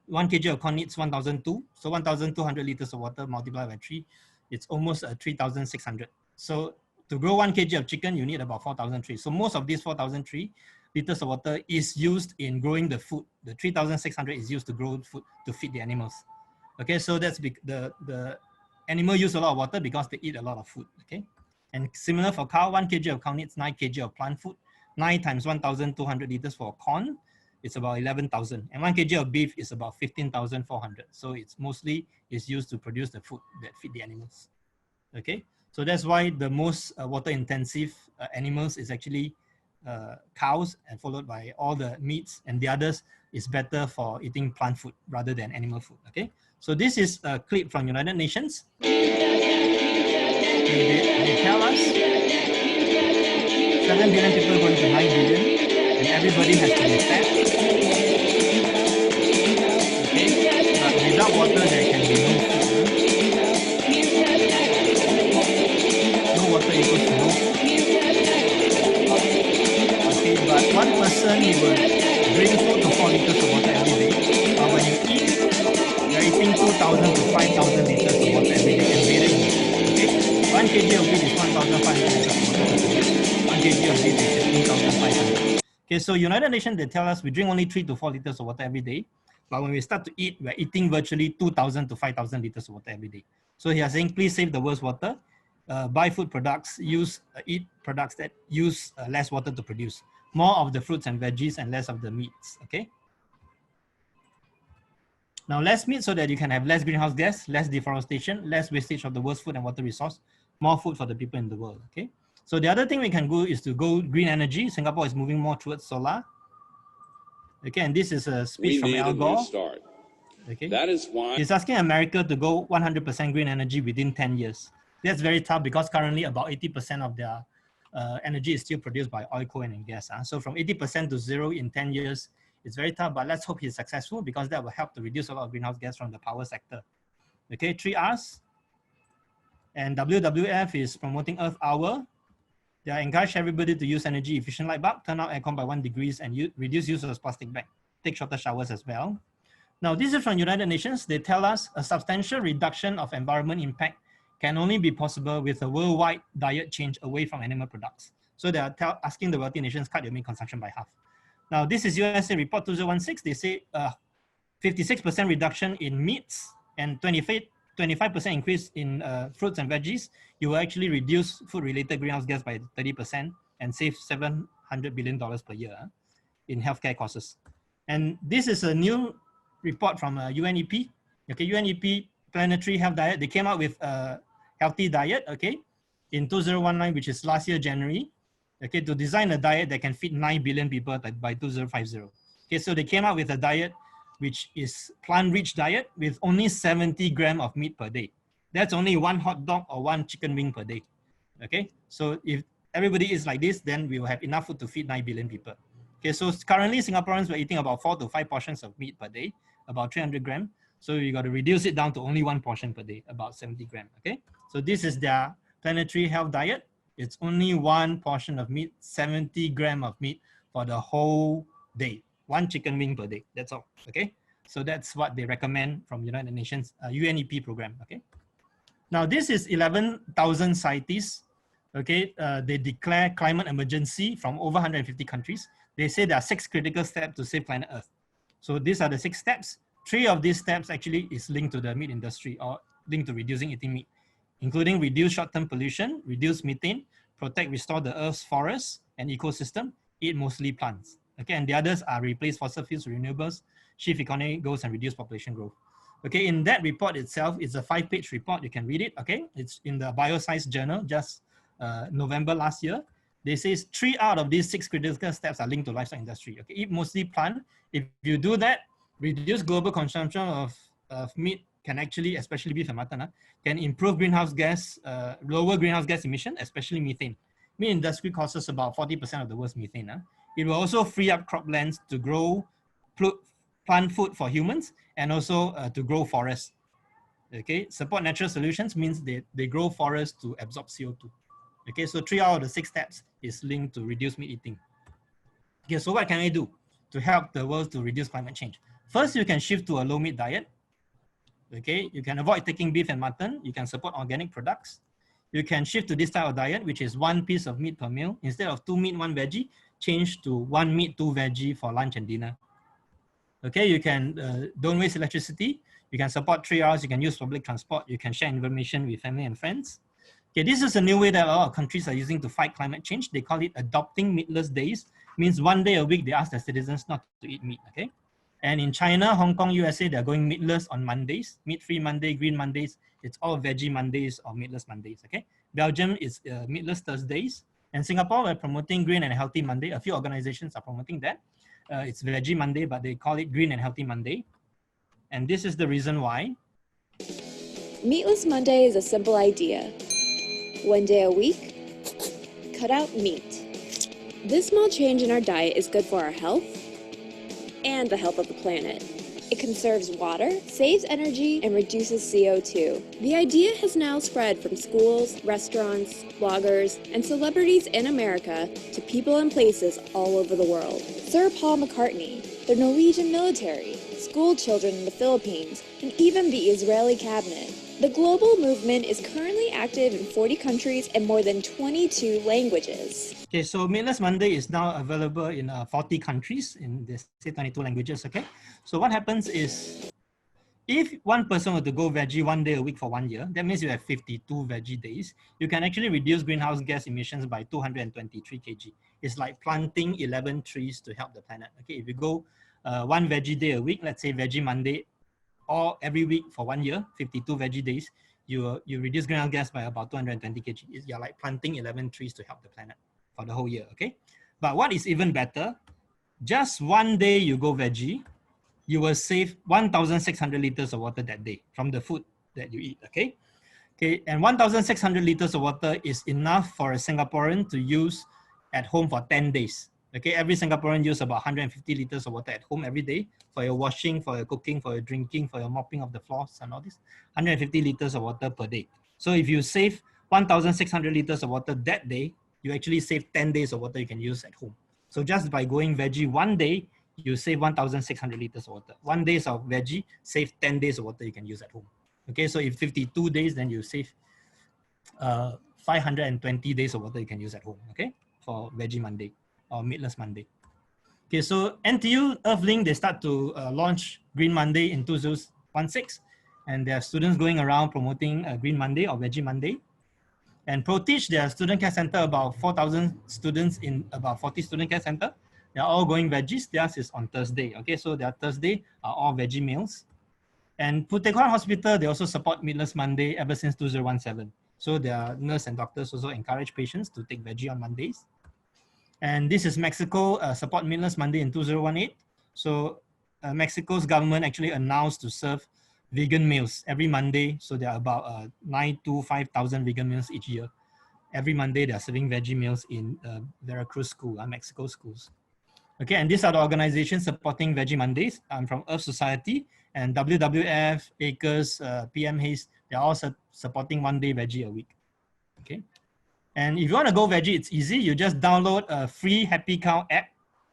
1 kg of corn needs 1,002. So 1,200 liters of water multiplied by 3, it's almost 3,600. So to grow 1 kg of chicken, you need about 4,003. So most of these 4,003 liters of water is used in growing the food. The 3,600 is used to grow food to feed the animals. Okay, so that's the animal use a lot of water because they eat a lot of food. Okay, and similar for cow, 1 kg of cow needs 9 kg of plant food. 9 times 1,200 liters for corn, it's about 11,000. And 1 kg of beef is about 15,400. So it's mostly is used to produce the food that feed the animals. Okay, so that's why the most water intensive animals is actually cows, and followed by all the meats, and the others is better for eating plant food rather than animal food. Okay, so this is a clip from United Nations. They tell us 7 billion people going to 9 billion, and everybody has to be fed. Okay, but without water there can be no food. No water equals to no food. Okay, but one person will drink 2 to 4 liters of water every day. But when you eat, you're eating 2,000 to 5,000 liters of water every day, and very easy. Okay, 1 kg of wheat is 1,500 liters of water. 1 kg of wheat is 15,500. Okay, so United Nations, they tell us we drink only 3 to 4 liters of water every day. But when we start to eat, we're eating virtually 2,000 to 5,000 liters of water every day. So he is saying, please save the world's water. Buy food products, eat products that use less water to produce. More of the fruits and veggies and less of the meats, okay? Now, less meat so that you can have less greenhouse gas, less deforestation, less wastage of the world's food and water resource, more food for the people in the world, okay? So the other thing we can do is to go green energy. Singapore is moving more towards solar. Okay, and this is a speech from Al Gore. Okay, that is why he's asking America to go 100% green energy within 10 years. That's very tough because currently about 80% of their energy is still produced by oil, coal, and gas. So from 80% to 0 in 10 years, it's very tough, but let's hope he's successful because that will help to reduce a lot of greenhouse gas from the power sector. Okay, 3 R's. And WWF is promoting Earth Hour. They encourage everybody to use energy efficient light bulb, turn out aircon by 1 degree, and reduce use of plastic bag. Take shorter showers as well. Now, this is from United Nations. They tell us a substantial reduction of environment impact can only be possible with a worldwide diet change away from animal products. So they are asking the wealthy nations cut your meat consumption by half. Now, this is USA Report 2016. They say 56% reduction in meats and 25% increase in fruits and veggies. You will actually reduce food-related greenhouse gas by 30% and save $700 billion per year in healthcare costs. And this is a new report from UNEP. Okay, UNEP Planetary Health Diet. They came out with a healthy diet, okay, in 2019, which is last year, January, okay, to design a diet that can feed 9 billion people by 2050. Okay, so they came out with a diet which is plant-rich diet with only 70 grams of meat per day. That's only 1 hot dog or 1 chicken wing per day. Okay, so if everybody is like this, then we will have enough food to feed 9 billion people. Okay, so currently Singaporeans were eating about 4 to 5 portions of meat per day, about 300 grams. So you got to reduce it down to only 1 portion per day, about 70 grams. Okay, so this is their Planetary Health Diet. It's only 1 portion of meat, 70 grams of meat for the whole day. 1 chicken wing per day, that's all, okay? So that's what they recommend from United Nations UNEP program, okay? Now this is 11,000 scientists, Okay, they declare climate emergency from over 150 countries. They say there are 6 critical steps to save planet Earth. So these are the 6 steps. 3 of these steps actually is linked to the meat industry or linked to reducing eating meat, including reduce short-term pollution, reduce methane, protect, restore the Earth's forests and ecosystem, eat mostly plants. Okay, and the others are replace fossil fuels, renewables, shift economic goals, and reduce population growth. Okay, in that report itself, it's a 5-page report. You can read it. Okay, it's in the Bioscience Journal just November last year. They say 3 out of these 6 critical steps are linked to livestock industry. Okay, eat mostly plant. If you do that, reduce global consumption of meat can actually, especially beef and mutton, can improve greenhouse gas, lower greenhouse gas emission, especially methane. Meat industry causes about 40% of the world's methane. It will also free up croplands to grow plant food for humans and also to grow forests. Okay, support natural solutions means they grow forests to absorb CO2. Okay, so 3 out of the 6 steps is linked to reduce meat eating. Okay, so what can I do to help the world to reduce climate change? First, you can shift to a low meat diet. Okay, you can avoid taking beef and mutton. You can support organic products. You can shift to this type of diet, which is 1 piece of meat per meal. Instead of 2 meat, 1 veggie, change to 1 meat, 2 veggie for lunch and dinner. Okay, you can don't waste electricity. You can support 3 hours. You can use public transport. You can share information with family and friends. Okay, this is a new way that a lot of countries are using to fight climate change. They call it adopting meatless days. Means 1 day a week they ask their citizens not to eat meat. Okay, and in China, Hong Kong, USA, they're going meatless on Mondays, meat-free Monday, green Mondays. It's all veggie Mondays or meatless Mondays. Okay, Belgium is meatless Thursdays, and Singapore we're promoting green and healthy Monday. A few organizations are promoting that. It's veggie Monday, but they call it green and healthy Monday. And this is the reason why. Meatless Monday is a simple idea. 1 day a week, cut out meat. This small change in our diet is good for our health and the health of the planet. It conserves water, saves energy, and reduces CO2. The idea has now spread from schools, restaurants, bloggers, and celebrities in America to people and places all over the world. Sir Paul McCartney, the Norwegian military, school children in the Philippines, and even the Israeli cabinet. The global movement is currently active in 40 countries and more than 22 languages. Okay, so Meatless Monday is now available in 40 countries in the 22 languages. Okay, so what happens is if one person were to go veggie 1 day a week for 1 year, that means you have 52 veggie days. You can actually reduce greenhouse gas emissions by 223 kg. It's like planting 11 trees to help the planet. Okay, if you go 1 veggie day a week, let's say veggie Monday, or every week for 1 year, 52 veggie days, you reduce greenhouse gas by about 220 kg. You're like planting 11 trees to help the planet for the whole year, okay? But what is even better, just 1 day you go veggie, you will save 1,600 liters of water that day from the food that you eat, okay? Okay, and 1,600 liters of water is enough for a Singaporean to use at home for 10 days. Okay, every Singaporean uses about 150 liters of water at home every day for your washing, for your cooking, for your drinking, for your mopping of the floors and all this. 150 liters of water per day. So if you save 1,600 liters of water that day, you actually save 10 days of water you can use at home. So just by going veggie 1 day, you save 1,600 liters of water. 1 day of veggie, save 10 days of water you can use at home. Okay, so if 52 days, then you save 520 days of water you can use at home, okay, for veggie Monday or meatless Monday. Okay, so NTU Earthlink, they start to launch Green Monday in 2016, and there are students going around promoting Green Monday or Veggie Monday. And ProTeach, their student care center, about 4,000 students in about 40 student care center. They're all going veggies. Theirs is on Thursday. Okay, so their Thursday are all veggie meals. And Phu Teck Huat Hospital, they also support Meatless Monday ever since 2017. So their nurse and doctors also encourage patients to take veggie on Mondays. And this is Mexico support Meatless Monday in 2018. So Mexico's government actually announced to serve vegan meals every Monday. So there are about 9,000 to 5,000 vegan meals each year. Every Monday, they are serving veggie meals in Veracruz school, Mexico schools. Okay, and these are the organizations supporting Veggie Mondays. I'm from Earth Society and WWF, ACRES, PM Hayes. They're all supporting 1 day veggie a week. Okay. And if you want to go veggie, it's easy. You just download a free Happy Cow app.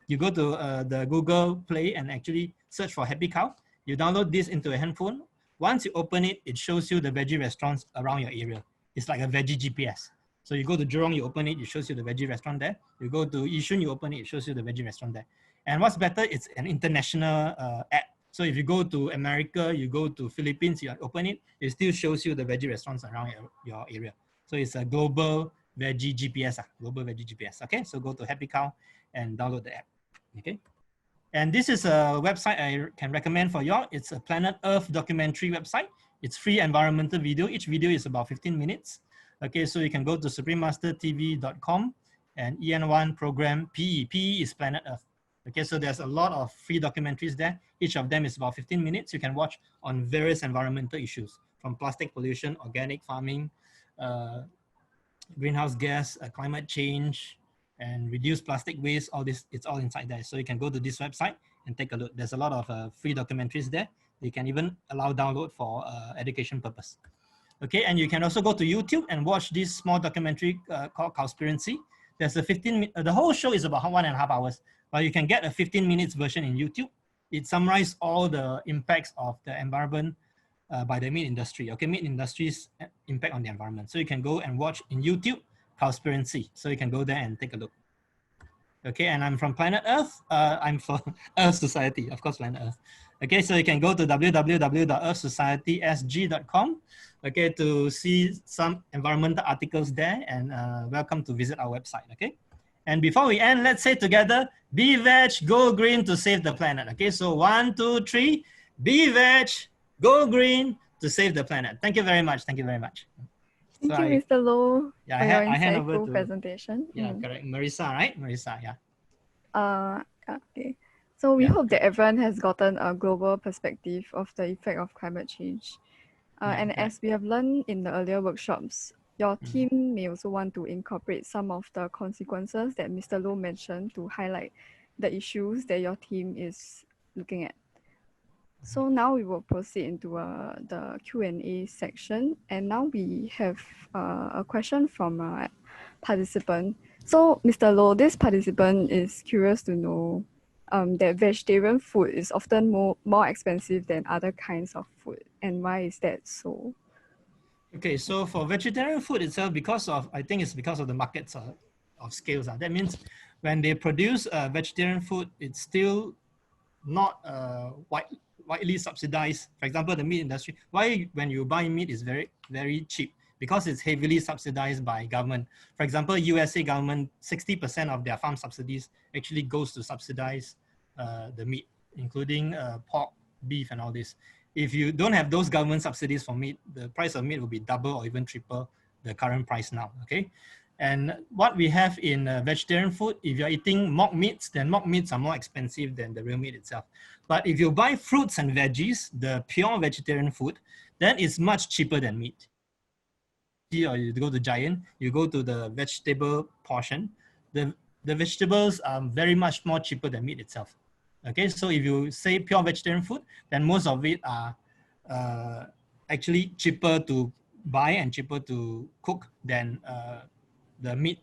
You go to the Google Play and actually search for Happy Cow. You download this into a handphone. Once you open it, it shows you the veggie restaurants around your area. It's like a veggie GPS. So you go to Jurong, you open it, it shows you the veggie restaurant there. You go to Yishun, you open it, it shows you the veggie restaurant there. And what's better, it's an international app. So if you go to America, you go to Philippines, you open it, it still shows you the veggie restaurants around your area. So it's a global veggie GPS, global veggie GPS. Okay, so go to Happy Cow and download the app. Okay, and this is a website I can recommend for y'all. It's a Planet Earth documentary website. It's free environmental video. Each video is about 15 minutes. Okay, so you can go to suprememastertv.com and EN1 program PE. PE is Planet Earth. Okay, so there's a lot of free documentaries there. Each of them is about 15 minutes. You can watch on various environmental issues, from plastic pollution, organic farming, greenhouse gas, climate change, and reduce plastic waste. All this, it's all inside there. So you can go to this website and take a look. There's a lot of free documentaries there. You can even allow download for education purpose. Okay, and you can also go to YouTube and watch this small documentary called Cowspiracy. There's a the whole show is about 1.5 hours, but you can get a 15 minutes version in YouTube. It summarizes all the impacts of the environment by the meat industry. Okay, meat industry's impact on the environment. So you can go and watch in YouTube Cowspiracy. So you can go there and take a look. Okay, and I'm from Planet Earth. I'm from Earth Society, of course, Planet Earth. Okay, so you can go to www.earthsocietysg.com, okay, to see some environmental articles there, and welcome to visit our website, okay? And before we end, let's say together, be veg, go green to save the planet, okay? So 1, 2, 3, be veg, go green to save the planet. Thank you very much. Thank you very much. Thank you, Mr. Low, yeah, for your I hand over insightful to, presentation. Yeah, correct. Marissa, right? Marissa, yeah. Okay. So we Yeah, hope that everyone has gotten a global perspective of the effect of climate change. And as we have learned in the earlier workshops, your team may also want to incorporate some of the consequences that Mr. Low mentioned to highlight the issues that your team is looking at. So now we will proceed into the Q&A section. And now we have a question from a participant. So Mr. Low, this participant is curious to know that vegetarian food is often more expensive than other kinds of food. And why is that so? Okay, so for vegetarian food itself, I think it's because of the markets of scales. That means when they produce vegetarian food, it's still not widely subsidized. For example, the meat industry, why when you buy meat is very, very cheap? Because it's heavily subsidized by government. For example, USA government, 60% of their farm subsidies actually goes to subsidize the meat, including pork, beef, and all this. If you don't have those government subsidies for meat, the price of meat will be double or even triple the current price now, okay? And what we have in vegetarian food, if you're eating mock meats, then mock meats are more expensive than the real meat itself. But if you buy fruits and veggies, the pure vegetarian food, then it's much cheaper than meat. Or you go to Giant, you go to the vegetable portion, the vegetables are very much more cheaper than meat itself. Okay, so if you say pure vegetarian food, then most of it are actually cheaper to buy and cheaper to cook than the meat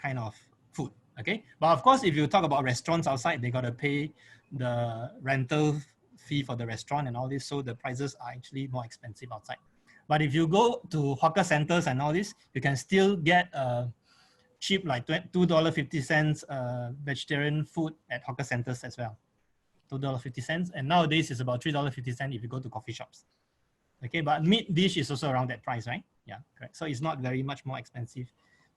kind of food, okay? But of course, if you talk about restaurants outside, they gotta pay the rental fee for the restaurant and all this, so the prices are actually more expensive outside. But if you go to hawker centers and all this, you can still get cheap, like $2.50 vegetarian food at hawker centers as well. $2.50, and nowadays it's about $3.50 if you go to coffee shops. Okay, but meat dish is also around that price, right? Yeah, correct. So it's not very much more expensive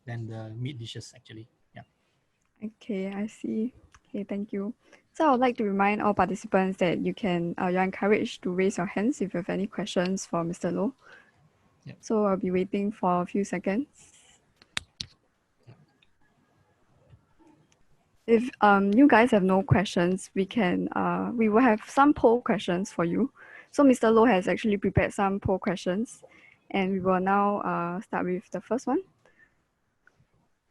than the meat dishes actually. Yeah. Okay, I see. Okay, thank you. So I would like to remind all participants that you can, you're encouraged to raise your hands if you have any questions for Mr. Low. Yep. So I'll be waiting for a few seconds. If you guys have no questions, we will have some poll questions for you. So Mr. Low has actually prepared some poll questions, and we will now start with the first one.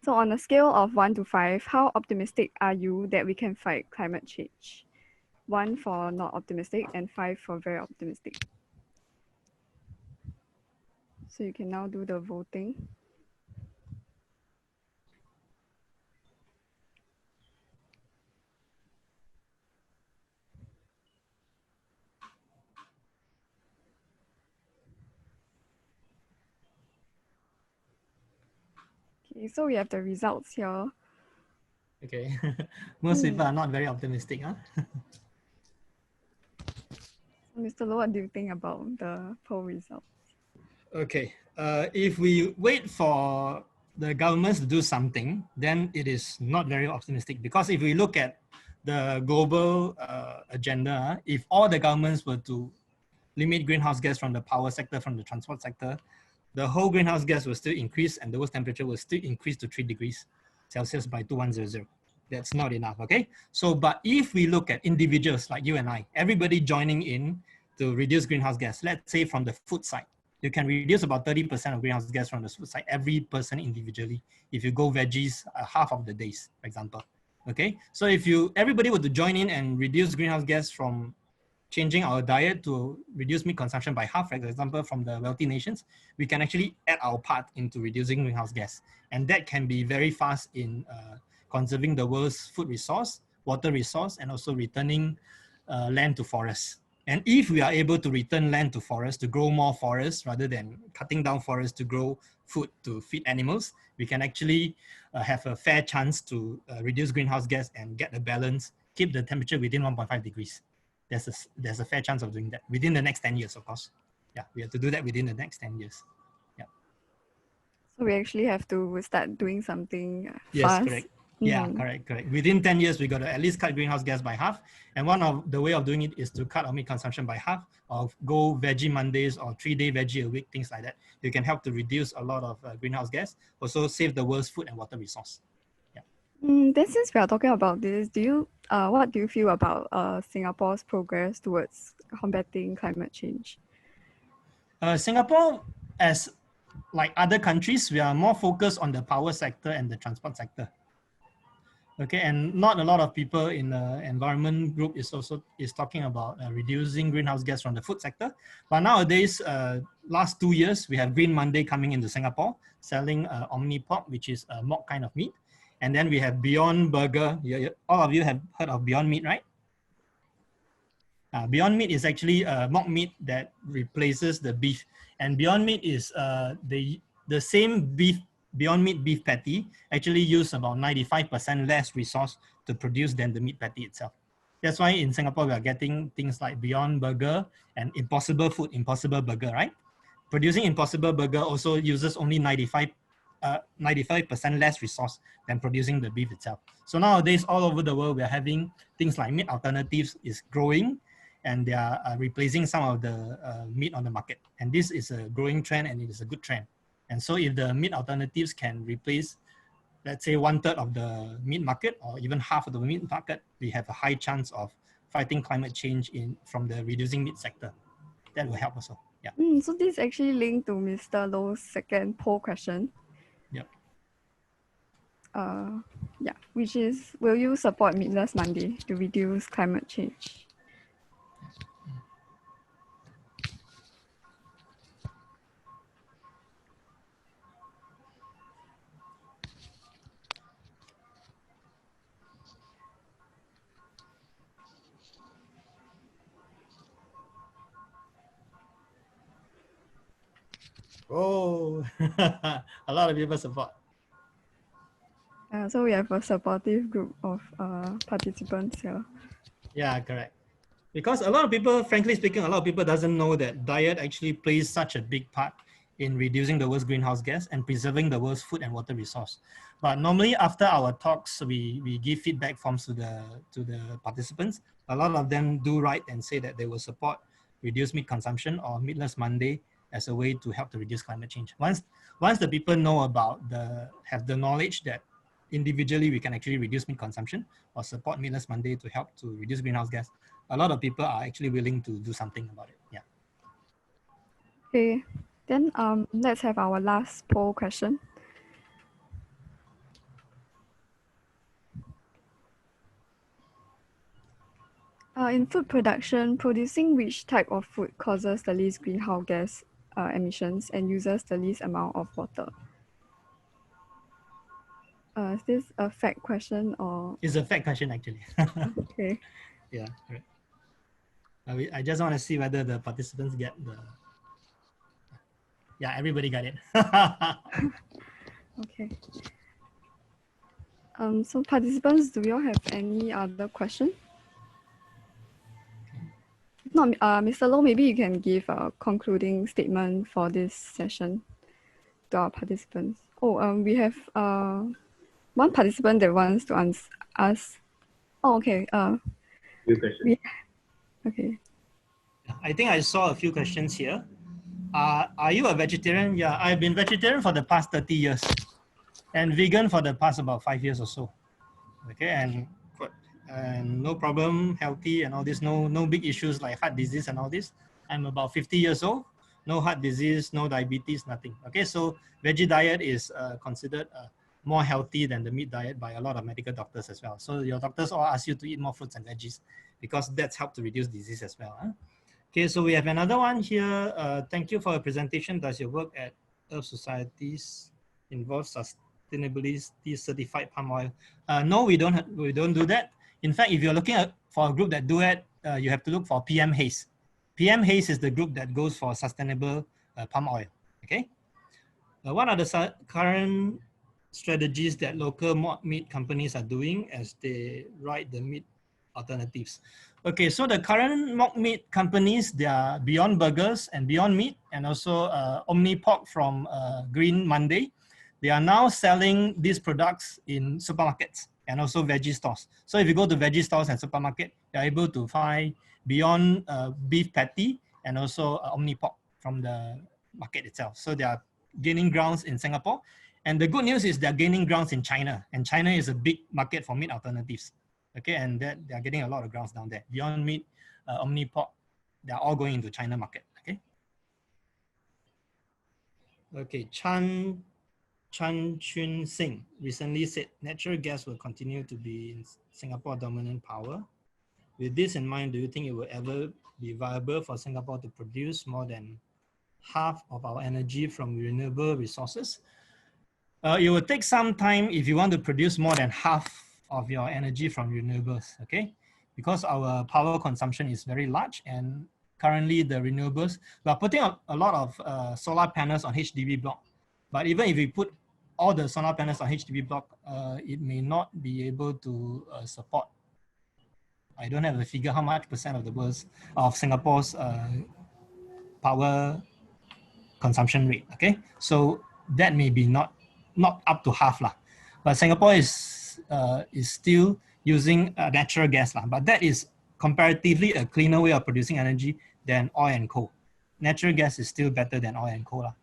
So on a scale of 1 to 5, how optimistic are you that we can fight climate change? 1 for not optimistic and 5 for very optimistic. So you can now do the voting. Okay, so we have the results here. Okay, most people are not very optimistic, huh? Mr. Low, what do you think about the poll results? Okay, if we wait for the governments to do something, then it is not very optimistic, because if we look at the global agenda, if all the governments were to limit greenhouse gas from the power sector, from the transport sector, the whole greenhouse gas will still increase and the world's temperature will still increase to 3 degrees Celsius by 2100. That's not enough, okay? So, but if we look at individuals like you and I, everybody joining in to reduce greenhouse gas, let's say from the food side, you can reduce about 30% of greenhouse gas from the food side, every person individually, if you go veggies half of the days, for example, okay? So if everybody were to join in and reduce greenhouse gas from changing our diet to reduce meat consumption by half, for example, from the wealthy nations, we can actually add our part into reducing greenhouse gas. And that can be very fast in conserving the world's food resource, water resource, and also returning land to forests. And if we are able to return land to forests, to grow more forests rather than cutting down forests to grow food to feed animals, we can actually have a fair chance to reduce greenhouse gas and get a balance, keep the temperature within 1.5 degrees. There's a fair chance of doing that within the next 10 years, of course. Yeah, we have to do that within the next 10 years. Yeah. So we actually have to start doing something fast. Yes, correct. Yeah, correct. Within 10 years, we got to at least cut greenhouse gas by half. And one of the way of doing it is to cut our meat consumption by half, or go veggie Mondays or 3-day veggie a week, things like that. You can help to reduce a lot of greenhouse gas, also save the world's food and water resource. Then since we are talking about this, what do you feel about Singapore's progress towards combating climate change? Singapore, as like other countries, we are more focused on the power sector and the transport sector. Okay, and not a lot of people in the environment group is talking about reducing greenhouse gas from the food sector. But nowadays, last 2 years, we have Green Monday coming into Singapore, selling Omni Pork, which is a mock kind of meat. And then we have Beyond Burger. All of you have heard of Beyond Meat, right? Beyond Meat is actually a mock meat that replaces the beef. And Beyond Meat is the same beef, Beyond Meat beef patty actually use about 95% less resource to produce than the meat patty itself. That's why in Singapore, we are getting things like Beyond Burger and Impossible Food, Impossible Burger, right? Producing Impossible Burger also uses only 95% less resource than producing the beef itself. So nowadays, all over the world, we are having things like meat alternatives is growing, and they are replacing some of the meat on the market. And this is a growing trend, and it is a good trend. And so if the meat alternatives can replace, let's say 1/3 of the meat market, or even half of the meat market, we have a high chance of fighting climate change from the reducing meat sector. That will help also. Yeah. So this actually linked to Mr. Low's second poll question. Yep. Yeah, which is, will you support Meatless Monday to reduce climate change? Oh, a lot of people support. So we have a supportive group of participants here. Yeah, correct. Because a lot of people, frankly speaking, a lot of people doesn't know that diet actually plays such a big part in reducing the world's greenhouse gas and preserving the world's food and water resource. But normally after our talks, we give feedback forms to the participants. A lot of them do write and say that they will support reduced meat consumption or Meatless Monday as a way to help to reduce climate change. Once the people know about have the knowledge that individually we can actually reduce meat consumption or support Meatless Monday to help to reduce greenhouse gas, a lot of people are actually willing to do something about it. Yeah. Okay, then let's have our last poll question. In food production, producing which type of food causes the least greenhouse gas emissions and uses the least amount of water? Is this a fact question or? It's a fact question actually. Okay. Yeah, correct. I just want to see whether the participants get the. Yeah, everybody got it. Okay. So participants, do you all have any other question? If not, Mr. Low, maybe you can give a concluding statement for this session to our participants. Oh, we have one participant that wants to ask. Oh, okay. Okay. I think I saw a few questions here. Are you a vegetarian? Yeah, I've been vegetarian for the past 30 years and vegan for the past about 5 years or so. Okay, and no problem, healthy and all this, no big issues like heart disease and all this. I'm about 50 years old, no heart disease, no diabetes, nothing. Okay, so veggie diet is considered more healthy than the meat diet by a lot of medical doctors as well. So your doctors all ask you to eat more fruits and veggies because that's helped to reduce disease as well. Huh? Okay, so we have another one here. Thank you for your presentation. Does your work at Earth Societies involve sustainability certified palm oil? No, we don't do that. In fact, if you're looking for a group that do it, you have to look for PM Haze. PM Haze is the group that goes for sustainable palm oil. Okay. What are the current strategies that local mock meat companies are doing as they write the meat alternatives? Okay, so the current mock meat companies, they are Beyond Burgers and Beyond Meat, and also Omni Pork from Green Monday. They are now selling these products in supermarkets and also veggie stores. So if you go to veggie stores and supermarket, you're able to find Beyond Beef Patty and also Omni Pork from the market itself. So they are gaining grounds in Singapore. And the good news is they're gaining grounds in China. And China is a big market for meat alternatives. Okay, and that they're getting a lot of grounds down there. Beyond Meat, Omni Pork, they're all going into China market. Okay. Okay, Chan Chun Sing recently said natural gas will continue to be in Singapore dominant power. With this in mind, do you think it will ever be viable for Singapore to produce more than half of our energy from renewable resources? It will take some time if you want to produce more than half of your energy from renewables, okay? Because our power consumption is very large, and currently the renewables, we are putting a lot of solar panels on HDB block. But even if we put all the solar panels on HDB block, it may not be able to support. I don't have a figure how much percent of the world's, of Singapore's power consumption rate, okay? So that may be not up to half lah. But Singapore is still using natural gas lah. But that is comparatively a cleaner way of producing energy than oil and coal. Natural gas is still better than oil and coal lah.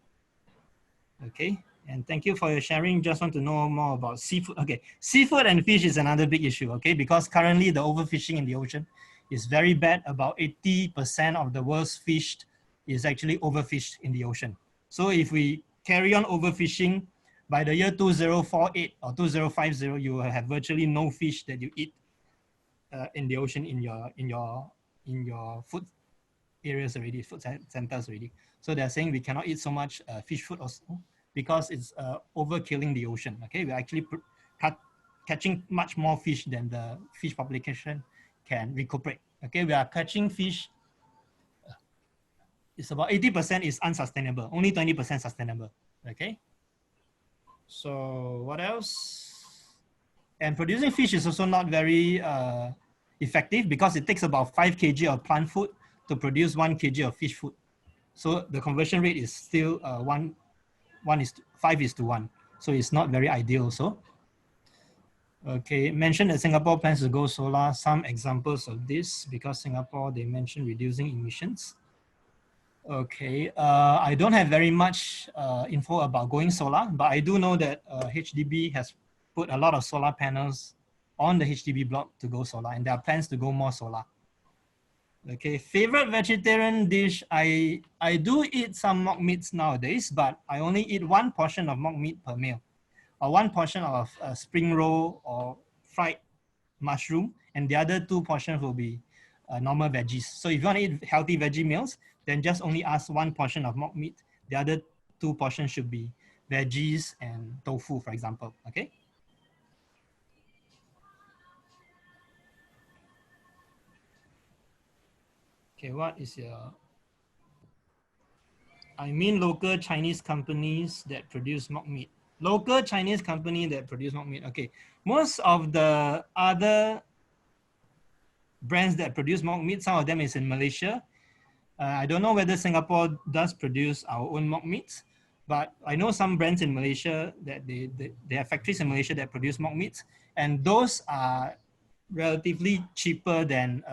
Okay, and thank you for your sharing. Just want to know more about seafood. Okay, seafood and fish is another big issue, okay? Because currently the overfishing in the ocean is very bad. About 80% of the world's fish is actually overfished in the ocean. So if we carry on overfishing, by the year 2048 or 2050, you will have virtually no fish that you eat in the ocean in your food areas already, food centers already. So they're saying we cannot eat so much fish food also because it's overkilling the ocean. Okay, we're actually catching much more fish than the fish population can recuperate. Okay, we are catching fish. It's about 80% is unsustainable, only 20% sustainable. Okay. So what else? And producing fish is also not very effective because it takes about 5 kg of plant food to produce 1 kg of fish food. So the conversion rate is still 5:1. So it's not very ideal also. Okay, mentioned that Singapore plans to go solar. Some examples of this, because Singapore, they mentioned reducing emissions. Okay, I don't have very much info about going solar, but I do know that HDB has put a lot of solar panels on the HDB block to go solar, and there are plans to go more solar. Okay, favorite vegetarian dish, I do eat some mock meats nowadays, but I only eat 1 portion of mock meat per meal, or 1 portion of spring roll or fried mushroom, and the other 2 portions will be normal veggies. So if you want to eat healthy veggie meals, then just only ask 1 portion of mock meat. The other 2 portions should be veggies and tofu, for example, okay? Okay, what is your... I mean local Chinese companies that produce mock meat. Local Chinese company that produce mock meat. Okay, most of the other brands that produce mock meat, some of them is in Malaysia. I don't know whether Singapore does produce our own mock meats, but I know some brands in Malaysia that they have factories in Malaysia that produce mock meats, and those are relatively cheaper than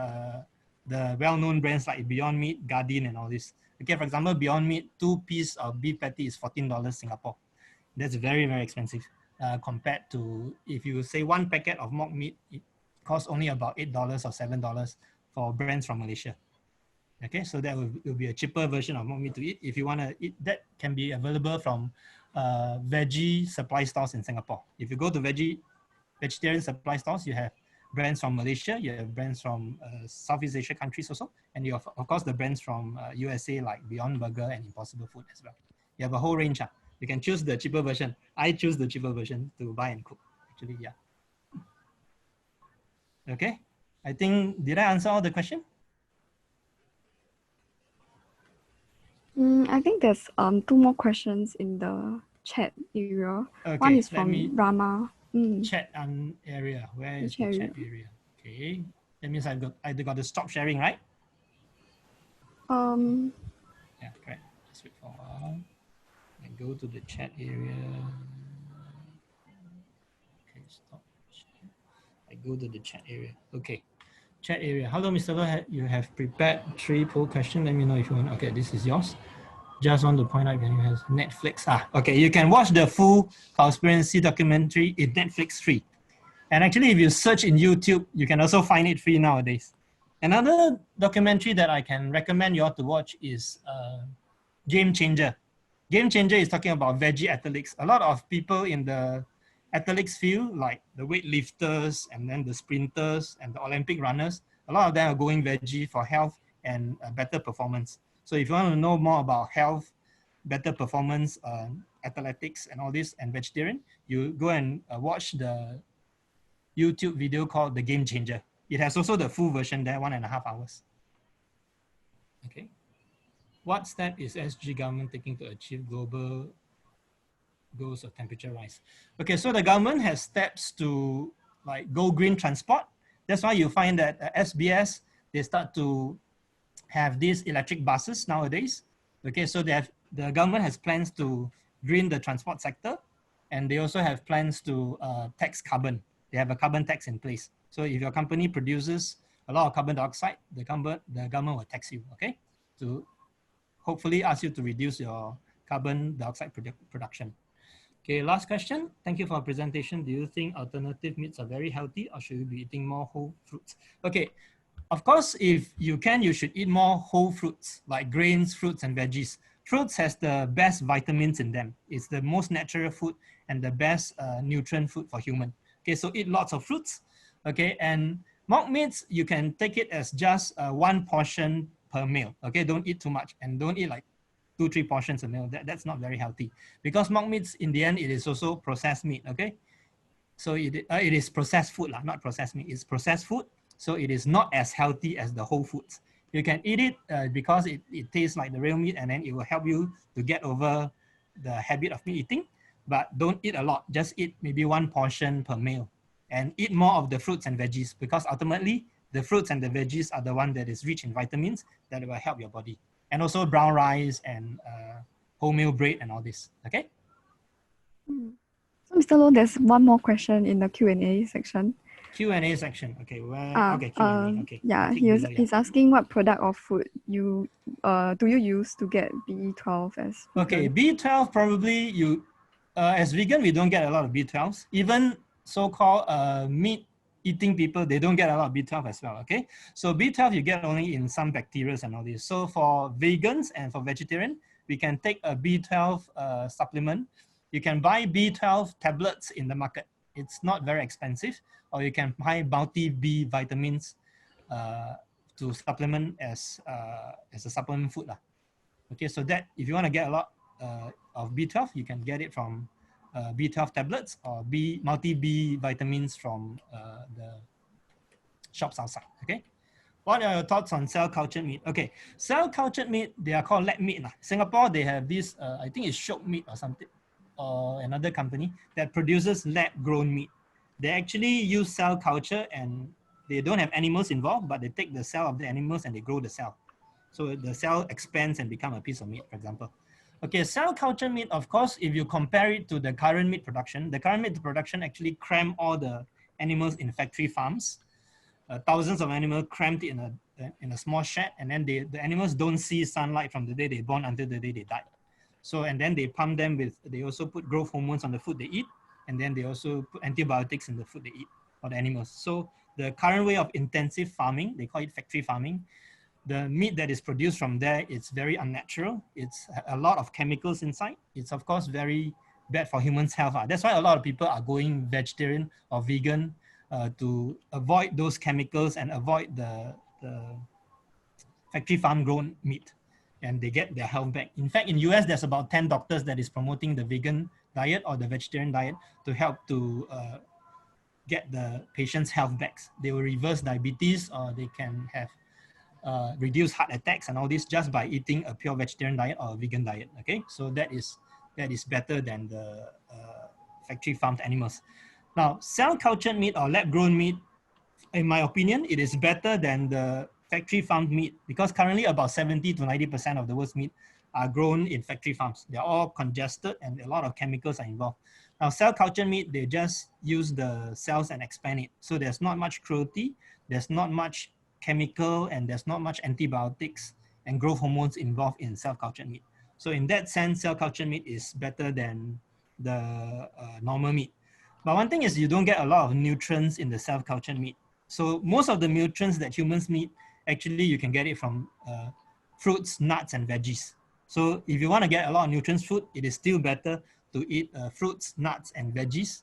the well-known brands like Beyond Meat, Garden, and all this. Okay, for example, Beyond Meat, 2-piece of beef patty is $14 Singapore. That's very, very expensive compared to, if you say one packet of mock meat, it costs only about $8 or $7 for brands from Malaysia. Okay, so that will be a cheaper version of mock meat to eat. If you want to eat, that can be available from veggie supply stores in Singapore. If you go to vegetarian supply stores, you have brands from Malaysia, you have brands from Southeast Asia countries also, and you have, of course, the brands from USA like Beyond Burger and Impossible Food as well. You have a whole range. You can choose the cheaper version. I choose the cheaper version to buy and cook, actually, yeah. Okay, I think, did I answer all the question? I think there's 2 more questions in the chat area. Okay, one is from Rama. Chat area. Where is the chat area? Okay, that means I either got to stop sharing, right? Yeah, correct. Just wait for a while. And go to the chat area. Okay, stop. I go to the chat area. Okay, chat area. Hello, Mr. Lo, you have prepared 3 poll questions. Let me know if you want. Okay, this is yours. Just want to point out, you has Netflix. Okay, you can watch the full Cowspiracy documentary in Netflix free. And actually, if you search in YouTube, you can also find it free nowadays. Another documentary that I can recommend you all to watch is Game Changer. Game Changer is talking about veggie athletics. A lot of people in the athletics field, like the weightlifters and then the sprinters and the Olympic runners, a lot of them are going veggie for health and better performance. So if you want to know more about health, better performance, athletics and all this, and vegetarian, you go and watch the YouTube video called The Game Changer. It has also the full version there, 1.5 hours. Okay. What step is SG government taking to achieve global goals of temperature rise? Okay, so the government has steps to like go green transport. That's why you find that SBS, they start to have these electric buses nowadays. Okay, so the government has plans to green the transport sector, and they also have plans to tax carbon. They have a carbon tax in place. So if your company produces a lot of carbon dioxide, the government will tax you, okay? To hopefully ask you to reduce your carbon dioxide production. Okay, last question. Thank you for your presentation. Do you think alternative meats are very healthy, or should we be eating more whole fruits? Okay, of course, if you can, you should eat more whole fruits like grains, fruits, and veggies. Fruits has the best vitamins in them. It's the most natural food and the best nutrient food for human. Okay, so eat lots of fruits. Okay, and mock meats, you can take it as just 1 portion per meal. Okay, don't eat too much, and don't eat like 2-3 portions a meal. That's not very healthy, because mock meats, in the end, it is also processed meat. Okay, so it is processed food, not processed meat. It's processed food, so it is not as healthy as the whole foods. You can eat it because it tastes like the real meat, and then it will help you to get over the habit of meat eating. But don't eat a lot. Just eat maybe 1 portion per meal, and eat more of the fruits and veggies, because ultimately the fruits and the veggies are the one that is rich in vitamins that will help your body. And also brown rice and wholemeal bread and all this. Okay. So Mr. Lo, there's 1 more question in the Q&A section. Q&A section. Okay, okay, Q&A. Okay. Yeah, he's asking what product or food do you use to get B12 as vegan? Okay, B12 probably you, as vegan, we don't get a lot of B12s. Even so-called meat eating people, they don't get a lot of B12 as well, okay? So B12 you get only in some bacteria and all this. So for vegans and for vegetarian, we can take a B12 supplement. You can buy B12 tablets in the market. It's not very expensive, or you can buy multi-B vitamins to supplement as a supplement food. Okay, so that if you want to get a lot of B12, you can get it from B12 tablets or multi-B vitamins from the shops outside, okay? What are your thoughts on cell-cultured meat? Okay, cell-cultured meat, they are called lab meat. Singapore, they have this, I think it's shock meat or something. or another company that produces lab-grown meat. They actually use cell culture and they don't have animals involved, but they take the cell of the animals and they grow the cell. So the cell expands and become a piece of meat, for example. Okay, cell culture meat, of course, if you compare it to the current meat production, the current meat production actually cram all the animals in factory farms. Thousands of animals crammed in a small shed, and then the animals don't see sunlight from the day they born until the day they die. So, and then they pump them with, they also put growth hormones on the food they eat, and then they also put antibiotics in the food they eat for the animals. So the current way of intensive farming, they call it factory farming, the meat that is produced from there, it's very unnatural. It's a lot of chemicals inside. It's of course very bad for humans' health. That's why a lot of people are going vegetarian or vegan to avoid those chemicals and avoid the factory farm grown meat, and they get their health back. In fact, in US, there's about 10 doctors that is promoting the vegan diet or the vegetarian diet to help to get the patient's health back. They will reverse diabetes, or they can have reduce heart attacks and all this just by eating a pure vegetarian diet or a vegan diet. Okay, so that is better than the factory farmed animals. Now, cell cultured meat or lab grown meat, in my opinion, it is better than the factory farmed meat, because currently about 70 to 90% of the world's meat are grown in factory farms. They're all congested and a lot of chemicals are involved. Now, cell cultured meat, they just use the cells and expand it. So there's not much cruelty, there's not much chemical, and there's not much antibiotics and growth hormones involved in cell cultured meat. So in that sense, cell cultured meat is better than the normal meat. But one thing is you don't get a lot of nutrients in the cell cultured meat. So most of the nutrients that humans need, actually you can get it from fruits, nuts, and veggies. So if you want to get a lot of nutrients food, it is still better to eat fruits, nuts, and veggies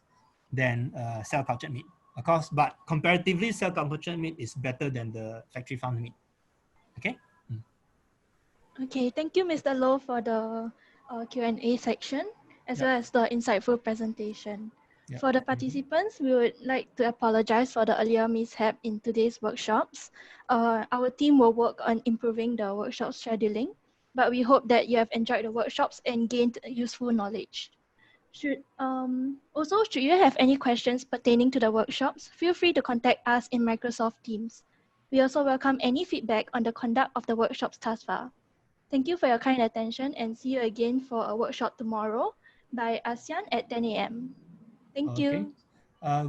than cell cultured meat. Of course, but comparatively, cell cultured meat is better than the factory farmed meat. Okay. Okay, thank you, Mr. Low, for the Q&A section, as well as the insightful presentation. For the participants, we would like to apologize for the earlier mishap in today's workshops. Our team will work on improving the workshop scheduling, but we hope that you have enjoyed the workshops and gained useful knowledge. Should you have any questions pertaining to the workshops, feel free to contact us in Microsoft Teams. We also welcome any feedback on the conduct of the workshops thus far. Thank you for your kind attention, and see you again for a workshop tomorrow by ASEAN at 10 a.m. Thank you.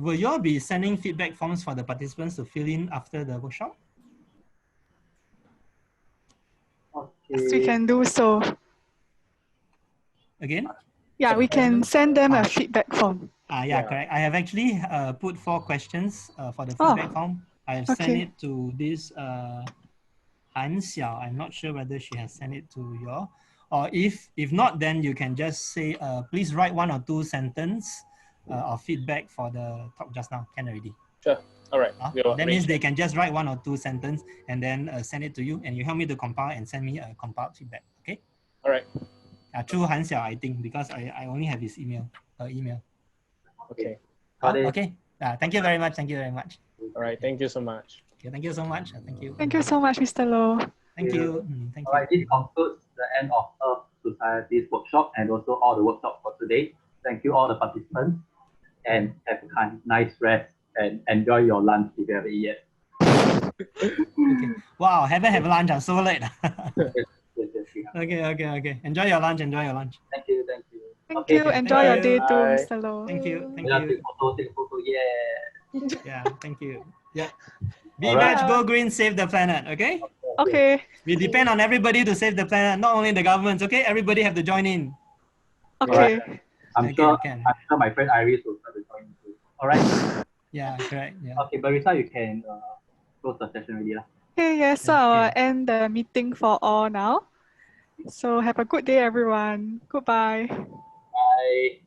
Will you all be sending feedback forms for the participants to fill in after the workshop? Yes, we can do so. Again? Yeah, we can send them a feedback form. Yeah, correct. I have actually put 4 questions for the feedback form. I have sent it to this Han Xiao. I'm not sure whether she has sent it to you all. Or if not, then you can just say, please write 1 or 2 sentences of feedback for the talk just now. Can already. Sure. All right. That means they can just write 1 or 2 sentences and then send it to you, and you help me to compile and send me a compiled feedback. Okay. All right. Through Han Xiao, I think, because I only have his email. Okay. Okay. Thank you very much. Thank you very much. All right. Thank you so much. Okay, thank you so much. Thank you. Thank you so much, Mr. Low. Thank you. Thank you. All right, this concludes the end of Earth Society's workshop and also all the workshops for today. Thank you all the participants, and have a nice rest and enjoy your lunch if you haven't eaten yet. Okay. Wow, haven't had lunch, so late. Yes. Okay. Enjoy your lunch. Thank you. Thank you. Enjoy your day too, Mr. Low. Thank you. Take photo, yeah. Yeah, thank you. Yeah. Be batch, go green, save the planet, okay? Okay. We depend on everybody to save the planet, not only the governments, okay? Everybody have to join in. Okay. Right. I'm sure my friend Iris will start to join too. All right. Yeah, correct. Yeah. Okay, Barisa, you can close the session already. Okay, yes, so I'll end the meeting for all now. So have a good day, everyone. Goodbye. Bye.